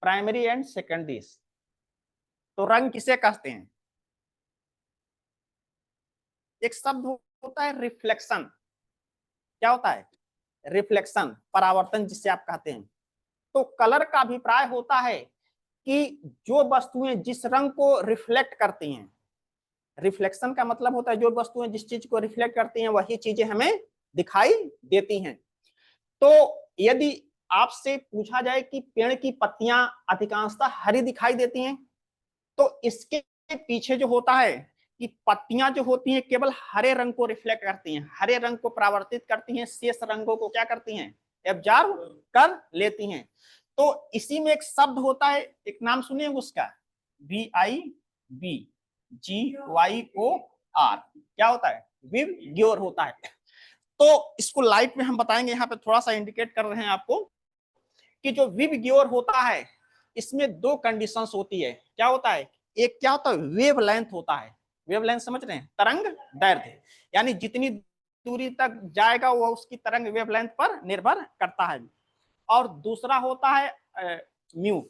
Primary and secondary. तो रंग किसे कहते हैं? एक शब्द होता है रिफ्लेक्शन। क्या होता है? रिफ्लेक्शन, परावर्तन जिसे आप कहते हैं। तो कलर का अभिप्राय होता है कि जो वस्तुएं जिस रंग को रिफ्लेक्ट करती हैं, रिफ्लेक्शन का मतलब होता है जो वस्तुएं जिस चीज को रिफ्लेक्ट करती हैं वही चीजें हमें दिखाई देती हैं। तो यदि आपसे पूछा जाए कि पेड़ की पत्तियां अधिकांशतः हरी दिखाई देती हैं, तो इसके पीछे जो होता है कि पत्तियां जो होती हैं केवल हरे रंग को रिफ्लेक्ट करती हैं, हरे रंग को परावर्तित करती हैं, शेष रंगों को क्या करती हैं? एब्जॉर्ब कर लेती हैं। तो इसी में एक शब्द होता है, एक नाम सुनिए उसका, VIBGYOR। क्या होता है? विबग्योर होता है। तो इसको लाइट में हम बताएंगे, यहाँ पे थोड़ा सा इंडिकेट कर रहे हैं आपको कि जो विबग्योर होता है इसमें दो कंडीशंस होती है। क्या होता है? एक क्या होता है? वेव लेंथ होता है। वेव लेंथ समझ रहे हैं? तरंग दैर्ध्य, यानी जितनी दूरी तक जाएगा वो उसकी तरंग वेव लेंथ पर निर्भर करता है। और दूसरा होता है म्यू,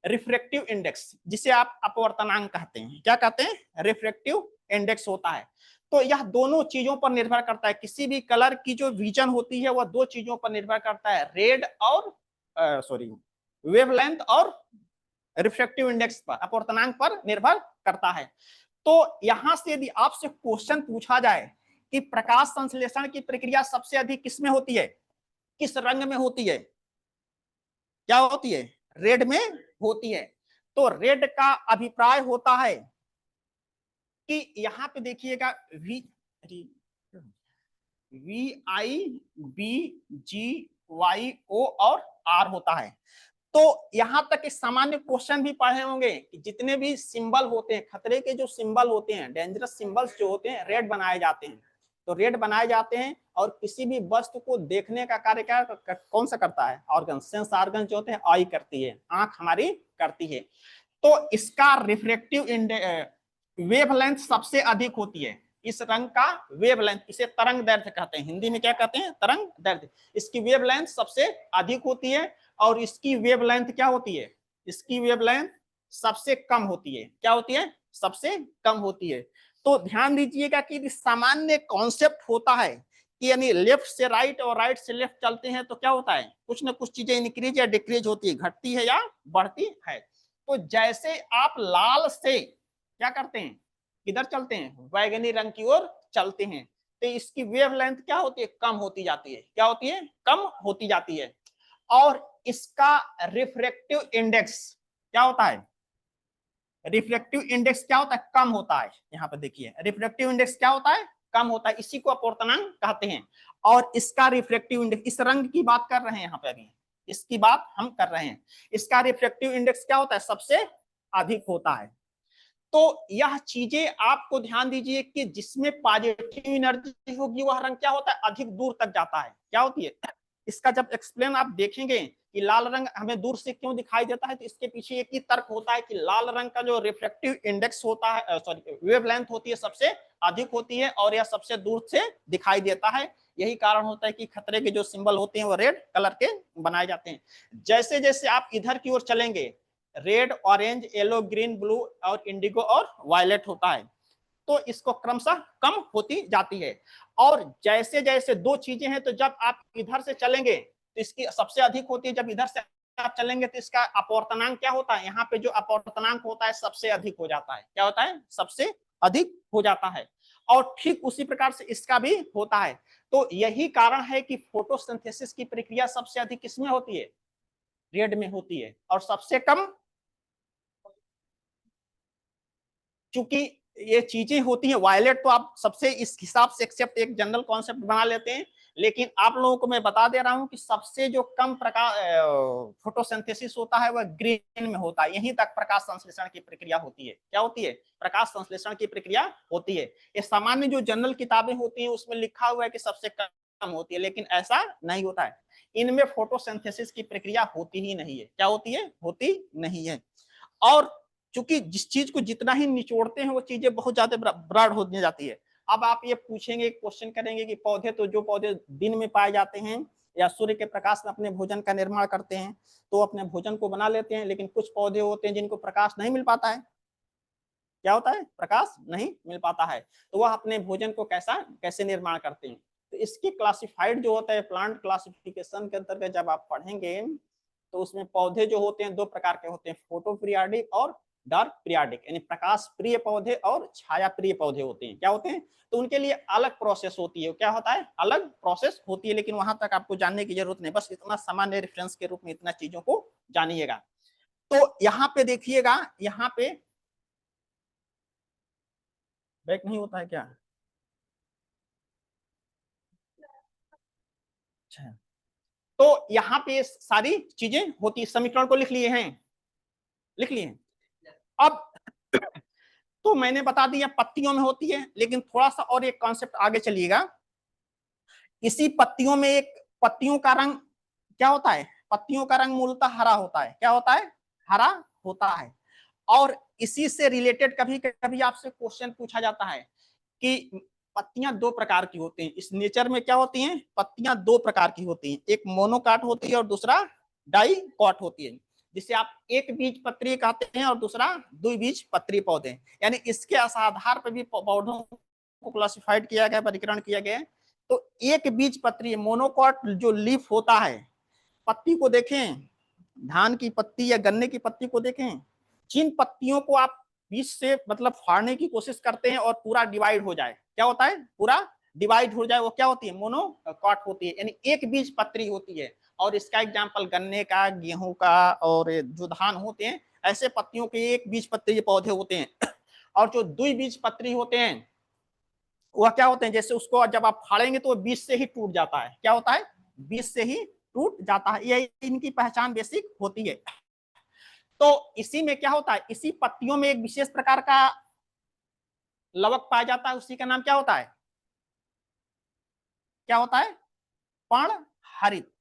रिफ्रैक्टिव इंडेक्स, जिसे आप अपवर्तनांक कहते हैं। क्या कहते हैं? रिफ्रैक्टिव इंडेक्स होता है। तो यह दोनों चीजों पर निर्भर करता है। किसी भी कलर की जो विजन होती है वह दो चीजों पर निर्भर करता है, रेड और वेवलेंथ और रिफ्रैक्टिव इंडेक्स पर, अपवर्तनांक पर निर्भर करता है। तो यहां से यदि आपसे क्वेश्चन पूछा जाए कि प्रकाश संश्लेषण की प्रक्रिया सबसे अधिक किसमें होती है, किस रंग में होती है, क्या होती है? रेड में होती है। तो रेड का अभिप्राय होता है कि यहां पे देखिएगा VIBGYO और R होता है। तो यहां तक कि सामान्य क्वेश्चन भी पढ़े होंगे कि जितने भी सिंबल होते हैं, खतरे के जो सिंबल होते हैं, डेंजरस सिंबल्स जो होते हैं, रेड बनाए जाते हैं। तो रेड बनाए जाते हैं और किसी भी वस्तु को देखने का कार्य क्या कौन सा करता है? ऑर्गन, सेंस ऑर्गन जो होते हैं, आई करती है, आंख हमारी करती है। तो इसका रिफ्रैक्टिव वेवलेंथ सबसे अधिक होती है। इस रंग का वेवलेंथ, इसे तरंग दैर्ध्य कहते हैं, हिंदी में क्या कहते हैं? तरंग दैर्ध्य। इसकी वेवलेंथ सबसे अधिक होती है और इसकी वेवलेंथ क्या होती है? इसकी वेवलेंथ सबसे कम होती है। क्या होती है? सबसे कम होती है। तो ध्यान दीजिएगा कि सामान्य कॉन्सेप्ट होता है कि यानी लेफ्ट से राइट और राइट से लेफ्ट चलते हैं तो क्या होता है? कुछ ना कुछ चीजें इंक्रीज या डिक्रीज होती है, घटती है या बढ़ती है। तो जैसे आप लाल से क्या करते हैं? किधर चलते हैं? बैगनी रंग की ओर चलते हैं। तो इसकी वेवलेंथ क्या होती है? कम होती जाती है। क्या होती है? कम होती जाती है। और इसका रिफ्रैक्टिव इंडेक्स क्या होता है? रिफ्रैक्टिव इंडेक्स क्या होता है? कम होता है। यहाँ पे देखिए, रिफ्रैक्टिव इंडेक्स क्या होता है? कम होता है। इसी को अपवर्तनांक कहते हैं। और इसका रिफ्रैक्टिव इंडेक्स, इस रंग की बात कर रहे हैं यहाँ पे, अभी इसकी बात हम कर रहे हैं। इसका रिफ्रैक्टिव इंडेक्स क्या होता है? सबसे अधिक होता है। तो यह चीजें आपको ध्यान दीजिए कि जिसमें पॉजिटिव एनर्जी होगी वह रंग क्या होता है? अधिक दूर तक जाता है। क्या होती है? इसका जब एक्सप्लेन आप देखेंगे कि लाल रंग हमें दूर से क्यों दिखाई देता है, तो इसके पीछे एक ही तर्क होता है कि लाल रंग का जो रिफ्रैक्टिव इंडेक्स होता है, सॉरी, वेवलेंथ होती है, सबसे अधिक होती है और यह सबसे दूर से दिखाई देता है। यही कारण होता है कि खतरे के जो सिंबल होते हैं वो रेड कलर के बनाए जाते हैं। जैसे जैसे आप इधर की ओर चलेंगे, red, orange, yellow, green, blue और इंडिगो और वायलेट होता है, तो इसको क्रमशः कम होती जाती है। और जैसे जैसे दो चीजें हैं, तो जब आप इधर से चलेंगे तो इसकी सबसे अधिक होती है, जब इधर से आप चलेंगे तो इसका अपवर्तनांक क्या होता है? यहाँ पे जो अपवर्तनांक होता है सबसे अधिक हो जाता है। क्या होता है? सबसे अधिक हो जाता है। और ठीक उसी प्रकार से इसका भी होता है। तो यही कारण है कि फोटोसिंथेसिस की प्रक्रिया सबसे अधिक किसमें होती है? रेड में होती है। और सबसे कम, चूंकि ये चीजें होती हैं, वायलेट तो आप सबसे इस हिसाब से एक्सेप्ट, एक जनरल कॉन्सेप्ट बना लेते हैं। लेकिन आप लोगों को मैं बता दे रहा हूं कि सबसे जो कम प्रकाश फोटोसिंथेसिस होता है वह ग्रीन में होता है। यहीं तक प्रकाश संश्लेषण की प्रक्रिया होती है। क्या होती है? प्रकाश संश्लेषण की प्रक्रिया होती है। ये सामान्य जो जनरल किताबें होती हैं उसमें लिखा हुआ है कि सबसे कम होती है, लेकिन ऐसा नहीं होता है। इनमें फोटोसिंथेसिस की प्रक्रिया होती ही नहीं है। क्या होती है? होती नहीं है। और चूंकि जिस चीज को जितना ही निचोड़ते हैं वो चीजें बहुत ज्यादा ब्रॉड होने जाती है। अब आप ये पूछेंगे, क्वेश्चन करेंगे कि पौधे, तो जो पौधे दिन में पाए जाते हैं या सूर्य के प्रकाश में अपने भोजन का निर्माण करते हैं, तो अपने भोजन को बना लेते हैं। लेकिन कुछ पौधे होते हैं जिनको प्रकाश नहीं मिल पाता है, क्या होता है, प्रकाश नहीं मिल पाता है, तो वह अपने भोजन को कैसे निर्माण करते हैं। तो इसकी क्लासिफाइड जो होता है प्लांट क्लासिफिकेशन के अंतर्गत जब आप पढ़ेंगे तो उसमें पौधे जो होते हैं दो प्रकार के होते हैं, फोटो पीरियाडिक और डार्क पीरियाडिक, यानी प्रकाश प्रिय पौधे और छाया प्रिय पौधे होते हैं। क्या होते हैं, तो उनके लिए अलग प्रोसेस होती है। क्या होता है, अलग प्रोसेस होती है, लेकिन वहां तक आपको जानने की जरूरत नहीं, बस इतना सामान्य रेफरेंस के रूप में इतना चीजों को जानिएगा। तो यहाँ पे देखिएगा, यहाँ पे बैक नहीं होता है क्या, अच्छा, तो यहाँ पे सारी चीजें होती है। समीकरण को लिख लिए हैं, लिख लिए हैं। अब तो मैंने बता दिया पत्तियों में होती है, लेकिन थोड़ा सा और एक कॉन्सेप्ट आगे चलिएगा। इसी पत्तियों में एक, पत्तियों का रंग क्या होता है, पत्तियों का रंग मूलतः हरा होता है। क्या होता है, हरा होता है। और इसी से रिलेटेड कभी कभी आपसे क्वेश्चन पूछा जाता है कि पत्तियां दो प्रकार की होती हैं। इस नेचर में क्या होती हैं, पत्तियां दो प्रकार की होती हैं, एक मोनोकाट होती है और दूसरा डाइकॉट होती है, जिसे आप एक बीज पत्री कहते हैं और दूसरा द्विबीज पत्री पौधे। यानी इसके आधार पर भी पौधों को क्लासिफाइड किया गया, वर्गीकरण किया गया। तो एक बीज पत्री मोनोकॉट जो लीफ होता है, पत्ती को देखें, धान की पत्ती या गन्ने की पत्ती को देखें, जिन पत्तियों को आप बीच से मतलब फाड़ने की कोशिश करते हैं और पूरा डिवाइड हो जाए, क्या होता है, पूरा डिवाइड हो जाए, वो क्या होती है, मोनोकॉट होती है, यानी एक बीज पत्री होती है। और इसका एग्जाम्पल गन्ने का, गेहूं का और जो धान होते हैं, ऐसे पत्तियों के एक बीज पत्री पौधे होते हैं। और जो द्विबीज पत्री होते हैं वह क्या होते हैं, जैसे उसको जब आप फाड़ेंगे तो बीज से ही टूट जाता है। क्या होता है, बीज से ही टूट जाता है, ये इनकी पहचान बेसिक होती है। तो इसी में क्या होता है, इसी पत्तियों में एक विशेष प्रकार का लवक पाया जाता है, उसी का नाम क्या होता है, क्या होता है, पर्णहरित।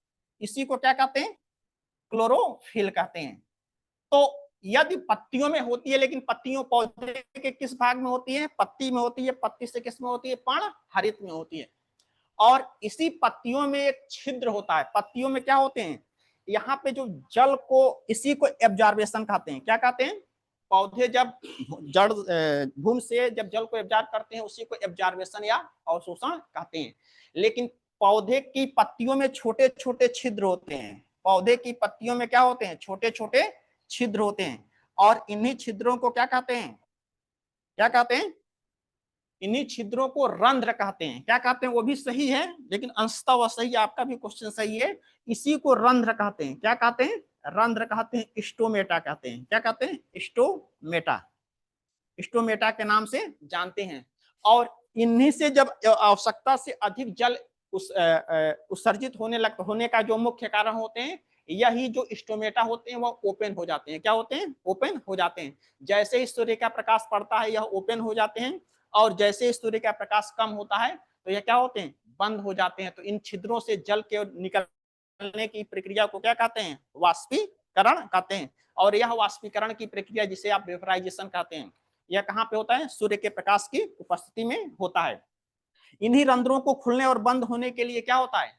इसी को क्या कहते हैं, क्लोरोफिल कहते हैं। तो यदि पत्तियों में होती है, लेकिन पत्तियों पौधे के किस भाग में होती है, पत्ती में होती है, पत्ती से किस में होती है, पर्णहरित में होती है। और इसी पत्तियों में एक छिद्र होता है। पत्तियों में क्या होते हैं, यहाँ पे जो जल को, इसी को एब्जॉर्बेशन कहते हैं। क्या कहते हैं, पौधे जब जड़ भूमि से जब जल को एब्जॉर्ब करते हैं उसी को एब्जॉर्बेशन या अवशोषण कहते हैं। लेकिन पौधे की पत्तियों में छोटे छोटे छिद्र होते हैं, पौधे की पत्तियों में क्या होते हैं, छोटे छोटे छिद्र होते हैं। और इन्हीं छिद्रों को क्या कहते हैं, क्या कहते हैं, इन्हीं छिद्रों को रंध्र कहते हैं। क्या कहते हैं, वो भी सही है, लेकिन अंशतः वह सही है, आपका भी क्वेश्चन सही है। इसी को रंध्र कहते हैं। क्या कहते हैं, रंध्र कहते हैं, स्टोमेटा कहते हैं। क्या कहते हैं, स्टोमेटा, स्टोमेटा के नाम से जानते हैं। और इन्हीं से जब आवश्यकता से अधिक जल उत्सर्जित होने का जो मुख्य कारण होते हैं, यही जो स्टोमेटा होते हैं वह ओपन हो जाते हैं। क्या होते हैं, ओपन हो जाते हैं। जैसे ही सूर्य का प्रकाश पड़ता है यह ओपन हो जाते हैं, और जैसे ही सूर्य का प्रकाश कम होता है तो यह क्या होते हैं, बंद हो जाते हैं। तो इन छिद्रों से जल के निकलने की प्रक्रिया को क्या कहते हैं, वाष्पीकरण कहते हैं। और यह वाष्पीकरण की प्रक्रिया जिसे आप वेपराइजेशन कहते हैं, यह कहाँ पे होता है, सूर्य के प्रकाश की उपस्थिति में होता है। इन्हीं रंध्रों को खुलने और बंद होने के लिए क्या होता है,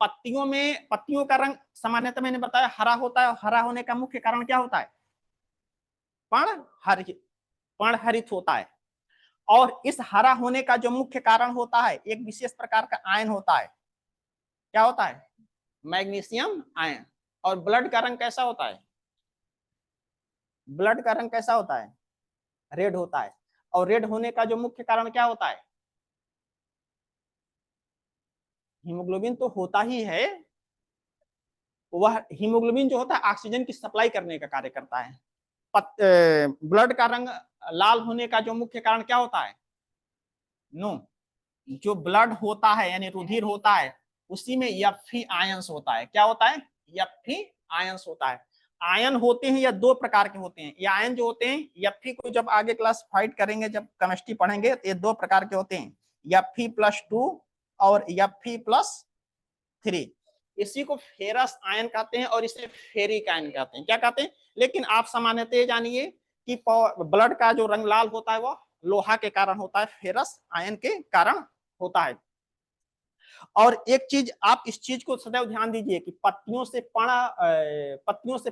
पत्तियों में, पत्तियों का रंग सामान्यतः मैंने बताया हरा होता है। हरा होने का मुख्य कारण क्या होता है, पर्णहरित, पर्णहरित होता है। और इस हरा होने का जो मुख्य कारण होता है, एक विशेष प्रकार का आयन होता है। क्या होता है, मैग्नीशियम आयन। और ब्लड का रंग कैसा होता है, ब्लड का रंग कैसा होता है, रेड होता है। और रेड होने का जो मुख्य कारण क्या होता है, हीमोग्लोबिन तो होता ही है, वह हीमोग्लोबिन जो होता है ऑक्सीजन की सप्लाई करने का कार्य करता है। ब्लड का रंग लाल होने का जो मुख्य कारण क्या होता है, नो, जो ब्लड होता है यानी रुधिर होता है उसी में Fe आयंस होता है। क्या होता है, Fe आयंस होता है। आयन होते हैं या दो प्रकार के होते हैं। ये आयन जो होते हैं Fe को जब आगे क्लासिफाइड करेंगे, जब केमिस्ट्री पढ़ेंगे, तो ये दो प्रकार के होते हैं, Fe+2 और Fe+3। इसी को फेरस आयन कहते हैं और इसे फेरिक आयन कहते हैं। क्या कहते हैं, लेकिन आप सामान्यतः जानिए कि ब्लड का जो रंग लाल होता है वह लोहा के कारण होता है, फेरस आयन के कारण होता है। और एक चीज आप इस चीज को सदैव ध्यान दीजिए कि पत्तियों से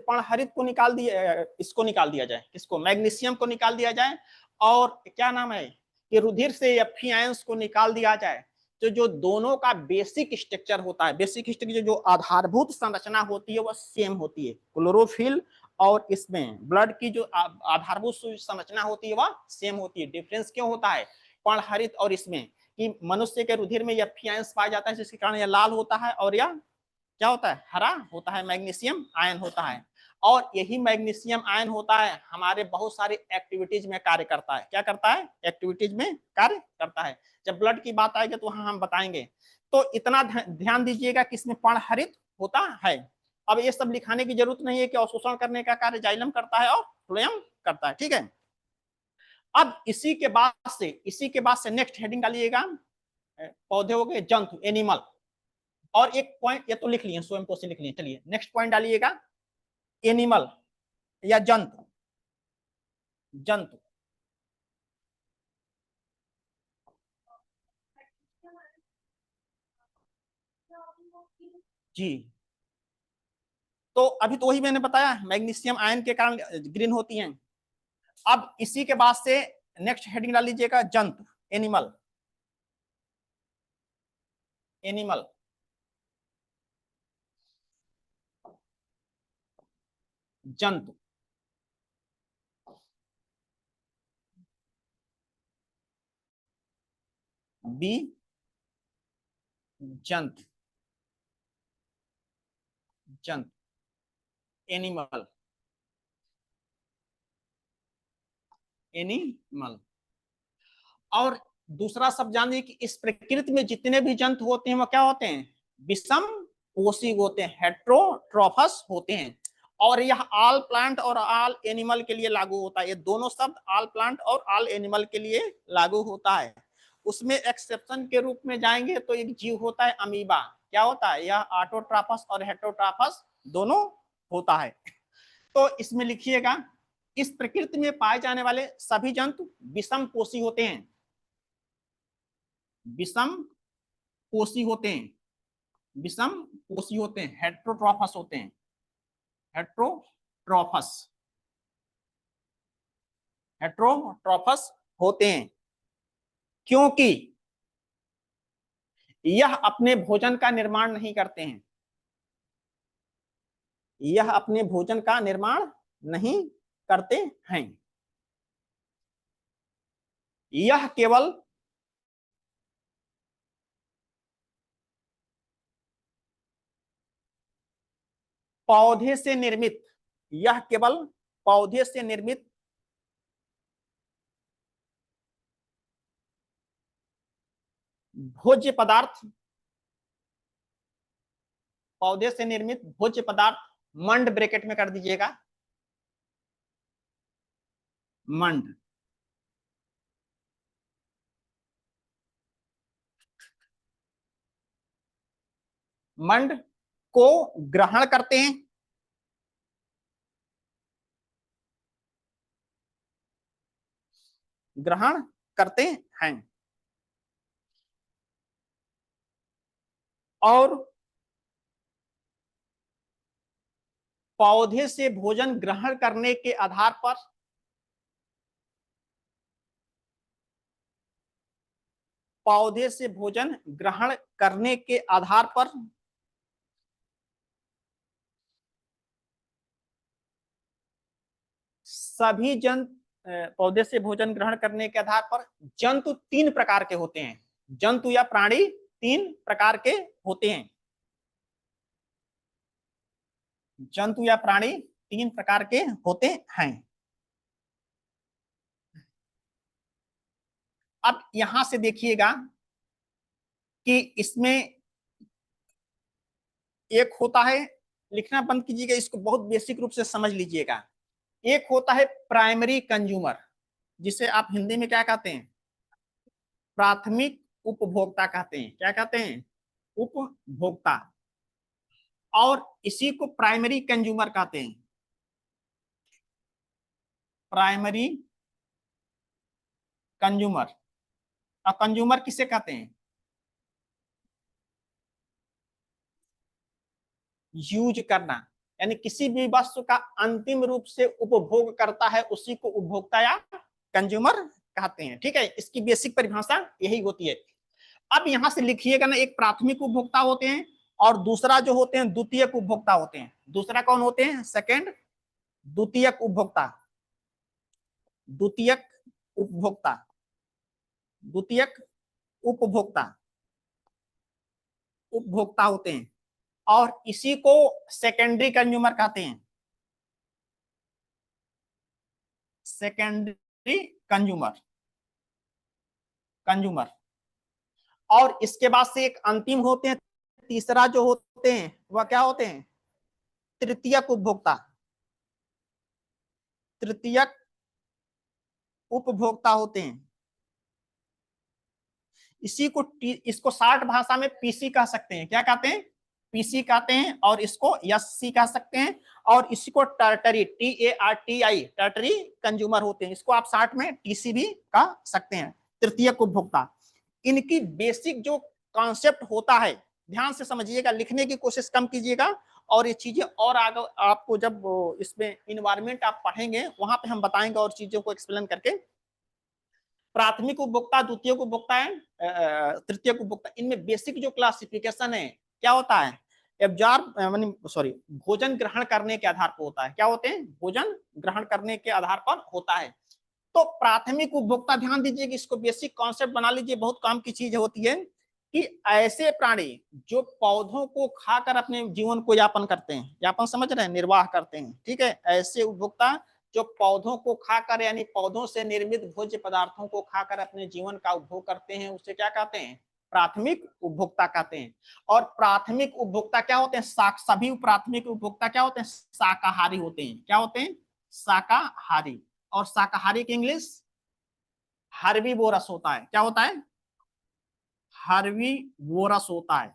पर्णहरित को निकाल दिया, इसको निकाल दिया जाए, किसको, मैग्नीशियम को निकाल दिया जाए, और क्या नाम है कि रुधिर से एफ आयंस को निकाल दिया जाए, तो जो दोनों का बेसिक स्ट्रक्चर होता है, बेसिक स्ट्रक्चर जो आधारभूत संरचना होती है वह सेम होती है। क्लोरोफिल और इसमें ब्लड की जो आधारभूत संरचना होती है वह सेम होती है। डिफरेंस क्यों होता है पर्णहरित और इसमें, कि मनुष्य के रुधिर में यह आयंस पाया जाता है, जिसके कारण यह लाल होता है, और यह क्या होता है, हरा होता है, मैग्नीशियम आयन होता है। और यही मैग्नीशियम आयन होता है हमारे बहुत सारे एक्टिविटीज में कार्य करता है। क्या करता है, एक्टिविटीज में कार्य करता है। जब ब्लड की बात आएगी तो वहां हम बताएंगे। तो इतना ध्यान दीजिएगा कि इसमें पर्णहरित होता है। अब ये सब लिखाने की जरूरत नहीं है कि अवशोषण करने का कार्य जाइलम करता है और फ्लोएम करता है, ठीक है। अब इसी के बाद से नेक्स्ट हेडिंग डालिएगा, पौधे हो गए, जंतु एनिमल, और एक पॉइंट ये तो लिख लिए, स्वयं पोषी लिख लिए। चलिए नेक्स्ट पॉइंट डालिएगा, एनिमल या जंतु, जंतु जी। तो अभी तो वही मैंने बताया, मैग्नीशियम आयन के कारण ग्रीन होती हैं। अब इसी के बाद से नेक्स्ट हेडिंग डाल लीजिएगा, जंतु एनिमल, एनिमल जंतु, बी जंतु, जंतु एनिमल, एनिमल। और दूसरा सब जानिए कि इस प्रकृति में जितने भी जंतु होते हैं वो क्या होते हैं, विषम पोषी होते हैं, हेट्रोट्रोफस होते हैं। और यह ऑल प्लांट और ऑल एनिमल के लिए लागू होता है। ये दोनों शब्द ऑल प्लांट और ऑल एनिमल के लिए लागू होता है। उसमें एक्सेप्शन के रूप में जाएंगे तो एक जीव होता है अमीबा। क्या होता है, यह ऑटोट्राफस और हेट्रोट्राफस दोनों होता है। तो इसमें लिखिएगा, इस प्रकृति में पाए जाने वाले सभी जंतु विषम पोषी होते हैं, विषम पोषी होते हैं, विषम पोषी होते हैं, हेट्रोट्रॉफस होते हैं, हेट्रोट्रॉफस, हेट्रोट्रॉफस होते हैं। क्योंकि यह अपने भोजन का निर्माण नहीं करते हैं, यह अपने भोजन का निर्माण नहीं करते हैं, यह केवल पौधे से निर्मित, यह केवल पौधे से निर्मित भोज्य पदार्थ, पौधे से निर्मित भोज्य पदार्थ, मंड ब्रैकेट में कर दीजिएगा, मंड, मंड को ग्रहण करते हैं, ग्रहण करते हैं, और पौधे से भोजन ग्रहण करने के आधार पर पौधे से भोजन ग्रहण करने के आधार पर सभी जंतु, पौधे से भोजन ग्रहण करने के आधार पर जंतु तीन प्रकार के होते हैं, जंतु या प्राणी तीन प्रकार के होते हैं, जंतु या प्राणी तीन प्रकार के होते हैं। अब यहां से देखिएगा कि इसमें एक होता है, लिखना बंद कीजिएगा, इसको बहुत बेसिक रूप से समझ लीजिएगा। एक होता है प्राइमरी कंज्यूमर, जिसे आप हिंदी में क्या कहते हैं, प्राथमिक उपभोक्ता कहते हैं। क्या कहते हैं, उपभोक्ता। और इसी को प्राइमरी कंज्यूमर कहते हैं, प्राइमरी कंज्यूमर। और कंज्यूमर किसे कहते हैं, यूज करना, यानी किसी भी वस्तु का अंतिम रूप से उपभोग करता है उसी को उपभोक्ता या कंज्यूमर कहते हैं। ठीक है, इसकी बेसिक परिभाषा यही होती है। अब यहां से लिखिएगा ना, एक प्राथमिक उपभोक्ता होते हैं और दूसरा जो होते हैं द्वितीयक उपभोक्ता होते हैं। दूसरा कौन होते हैं? सेकंड, द्वितीयक उपभोक्ता। द्वितीयक उपभोक्ता, द्वितीयक उपभोक्ता, उपभोक्ता होते हैं और इसी को सेकेंडरी कंज्यूमर कहते हैं। Secondary consumer, consumer. और इसके बाद से एक अंतिम होते हैं, तीसरा जो होते हैं वह क्या होते हैं? तृतीयक उपभोक्ता। तृतीयक उपभोक्ता होते हैं। इसी को इसको शार्ट भाषा में पीसी कह सकते हैं। क्या कहते हैं? पीसी कहते हैं। और इसको एससी कह सकते हैं। और इसी को टर्टरी, TARTI, टर्टरी कंज्यूमर होते हैं। इसको आप शार्ट में टीसी भी कह सकते हैं, तृतीयक उपभोक्ता। इनकी बेसिक जो कॉन्सेप्ट होता है, ध्यान से समझिएगा, लिखने की कोशिश कम कीजिएगा। और ये चीजें और आगे आपको जब इसमें इन्वायरमेंट आप पढ़ेंगे वहां पे हम बताएंगे और चीजों को एक्सप्लेन करके। प्राथमिक उपभोक्ता, द्वितीय उपभोक्ता है, तृतीय उपभोक्ता, इनमें बेसिक जो क्लासिफिकेशन है क्या होता है? एब्जॉर्ब सॉरी भोजन ग्रहण करने के आधार पर होता है। क्या होते हैं? भोजन ग्रहण करने के आधार पर होता है। तो प्राथमिक उपभोक्ता, ध्यान दीजिए कि इसको बेसिक कॉन्सेप्ट बना लीजिए, बहुत काम की चीज होती है कि ऐसे प्राणी जो पौधों को खाकर अपने जीवन को यापन करते हैं, यापन समझ रहे हैं, निर्वाह करते हैं। ठीक है, ऐसे उपभोक्ता जो पौधों को खाकर यानी पौधों से निर्मित भोज्य पदार्थों को खाकर अपने जीवन का उपभोग करते हैं, उसे क्या कहते हैं? प्राथमिक उपभोक्ता कहते हैं। और प्राथमिक उपभोक्ता क्या होते हैं? सभी प्राथमिक उपभोक्ता क्या होते हैं? शाकाहारी होते हैं। क्या होते हैं? शाकाहारी। और शाकाहारी की इंग्लिश हर्बीवोरस होता है। क्या होता है? हर्बीवोरस होता है।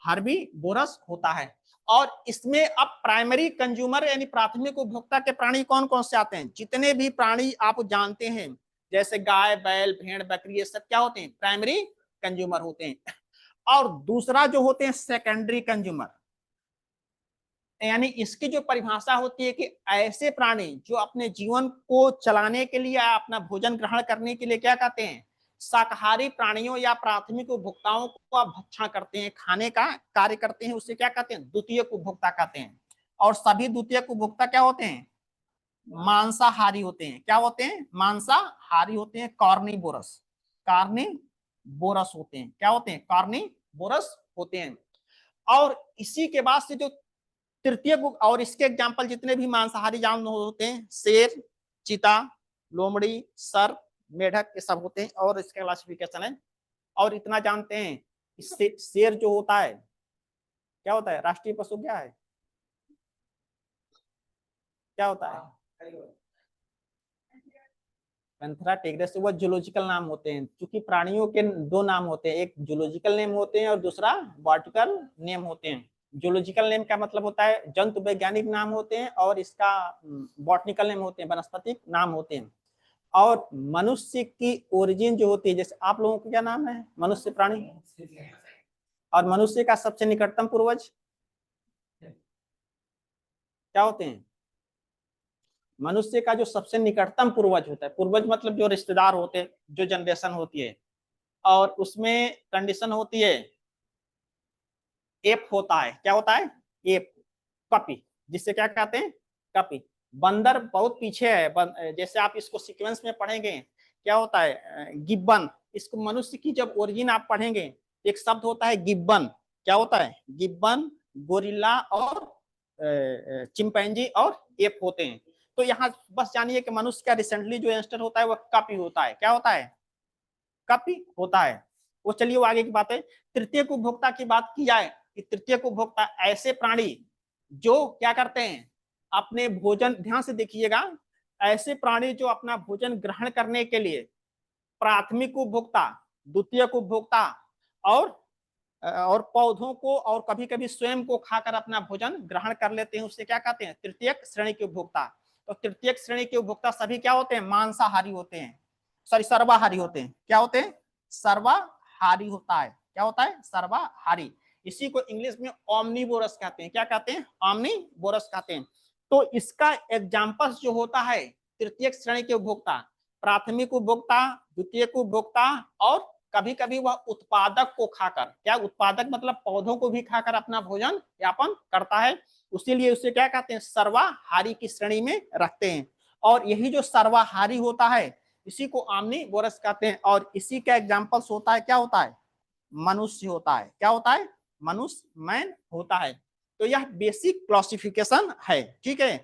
हर्बीवोरस होता है। और इसमें अब प्राइमरी कंज्यूमर यानी प्राथमिक उपभोक्ता के प्राणी कौन कौन से आते हैं? जितने भी प्राणी आप जानते हैं, जैसे गाय, बैल, भेड़, बकरी, ये सब क्या होते हैं? प्राइमरी कंज्यूमर होते हैं। और दूसरा जो होते हैं सेकेंडरी कंज्यूमर, यानी इसकी जो परिभाषा होती है कि ऐसे प्राणी जो अपने जीवन को चलाने के लिए, अपना भोजन ग्रहण करने के लिए क्या कहते हैं? शाकाहारी प्राणियों या प्राथमिक उपभोक्ताओं को आप भक्षण करते हैं, खाने का कार्य करते हैं, उससे क्या कहते हैं? द्वितीयक उपभोक्ता कहते हैं। और सभी द्वितीयक उपभोक्ता क्या होते हैं? मांसाहारी होते हैं। क्या होते हैं? मांसाहारी होते हैं। कार्निवोरस, कार्निवोरस होते हैं। क्या होते हैं? कार्निवोरस होते हैं। और इसी के बाद से जो तृतीय, और इसके एग्जाम्पल जितने भी मांसाहारी जानवर होते हैं, शेर, चीता, लोमड़ी, सर्प, मेढक, ये सब होते हैं। और इसका क्लासिफिकेशन है। और इतना जानते हैं, शेर जो होता है क्या होता है? राष्ट्रीय पशु क्या है? क्या होता है? Panthera tigris. वह जूलॉजिकल नाम होते हैं, क्योंकि प्राणियों के दो नाम होते हैं, एक जूलॉजिकल नेम होते हैं और दूसरा बॉटनिकल नेम होते हैं। जूलॉजिकल नेम का मतलब होता है जंतु वैज्ञानिक नाम होते हैं, और इसका बॉटनिकल नेम होते हैं, वनस्पतिक नाम होते हैं। और मनुष्य की ओरिजिन जो होती है, जैसे आप लोगों को क्या नाम है? मनुष्य प्राणी। और मनुष्य का सबसे निकटतम पूर्वज क्या होते हैं? मनुष्य का जो सबसे निकटतम पूर्वज होता है, पूर्वज मतलब जो रिश्तेदार होते हैं, जो जनरेशन होती है, और उसमें कंडीशन होती है एप होता है। क्या होता है? एप, कपी, जिससे क्या कहते हैं? कपी। बंदर बहुत पीछे है, जैसे आप इसको सीक्वेंस में पढ़ेंगे क्या होता है? गिब्बन। इसको मनुष्य की जब ओरिजिन आप पढ़ेंगे, एक शब्द होता है गिब्बन। क्या होता है? गिब्बन, गोरिल्ला और चिंपैंजी और एप होते हैं। तो यहाँ बस जानिए कि मनुष्य का रिसेंटली जो एंस्टर होता है वह कपी होता है। क्या होता है? कपी होता है। वो चलिए वो आगे की बात है। तृतीय उपभोक्ता की बात की जाए कि तृतीय उपभोक्ता ऐसे प्राणी जो क्या करते हैं? अपने भोजन, ध्यान से देखिएगा, ऐसे प्राणी जो अपना भोजन ग्रहण करने के लिए प्राथमिक उपभोक्ता, द्वितीय उपभोक्ता और पौधों को और कभी कभी स्वयं को खाकर अपना भोजन ग्रहण कर लेते हैं, उससे क्या कहते हैं? तृतीय श्रेणी के उपभोक्ता। तो तृतीय श्रेणी के उपभोक्ता सभी क्या होते हैं? मांसाहारी होते हैं, सॉरी सर्वाहारी होते हैं। क्या होते हैं? सर्वाहारी होता है। क्या होता है? सर्वाहारी। इसी को इंग्लिश में ओमनीवोरस कहते हैं। क्या कहते हैं? ओमनीवोरस कहते हैं। तो इसका एग्जाम्पल्स जो होता है तृतीय श्रेणी के उपभोक्ता, प्राथमिक उपभोक्ता, द्वितीयक उपभोक्ता और कभी कभी वह उत्पादक को खाकर, क्या उत्पादक मतलब पौधों को भी खाकर अपना भोजन यापन करता है, उसीलिए उसे क्या कहते हैं? सर्वाहारी की श्रेणी में रखते हैं। और यही जो सर्वाहारी होता है इसी को ओमनीवोरस कहते हैं। और इसी का एग्जाम्पल्स होता है, क्या होता है? मनुष्य होता है। क्या होता है? मनुष्य, मैन होता है। तो यह बेसिक क्लासिफिकेशन है। ठीक है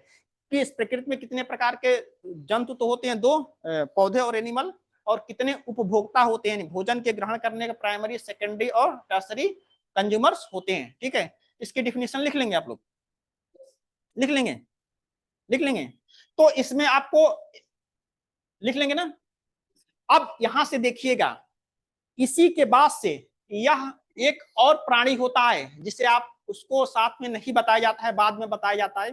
कि इस प्रकृति में कितने प्रकार के जंतु तो होते हैं, दो, पौधे और एनिमल, और कितने उपभोक्ता होते हैं, भोजन के ग्रहण करने के प्राइमरी, सेकेंडरी और टर्सरी कंज्यूमर्स होते हैं। ठीक है, इसकी डिफिनेशन लिख लेंगे आप लोग, लिख लेंगे, लिख लेंगे। तो इसमें आपको लिख लेंगे ना। अब यहां से देखिएगा, इसी के बाद से यह एक और प्राणी होता है जिसे आप उसको साथ में नहीं बताया जाता है, बाद में बताया जाता है।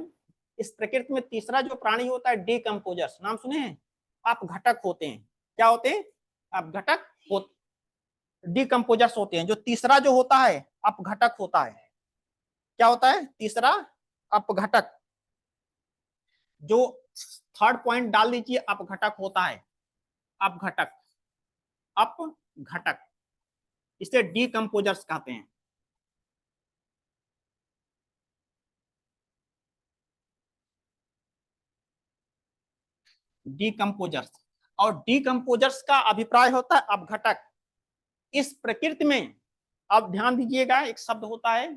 इस प्रकृति में तीसरा जो प्राणी होता है डीकम्पोजर्स, नाम सुने हैं आप? घटक होते हैं। क्या होते हैं? आप घटक हो, डीकम्पोजर्स होते हैं। जो तीसरा जो होता है अपघटक होता है। क्या होता है तीसरा? अपघटक। जो थर्ड पॉइंट डाल दीजिए, अपघटक होता है, अपघटक, अपघटक, इसे डीकम्पोजर्स कहते हैं। डीकम्पोजर्स। और डीकम्पोजर्स का अभिप्राय होता है अपघटक। इस प्रकृति में, अब ध्यान दीजिएगा, एक शब्द होता है,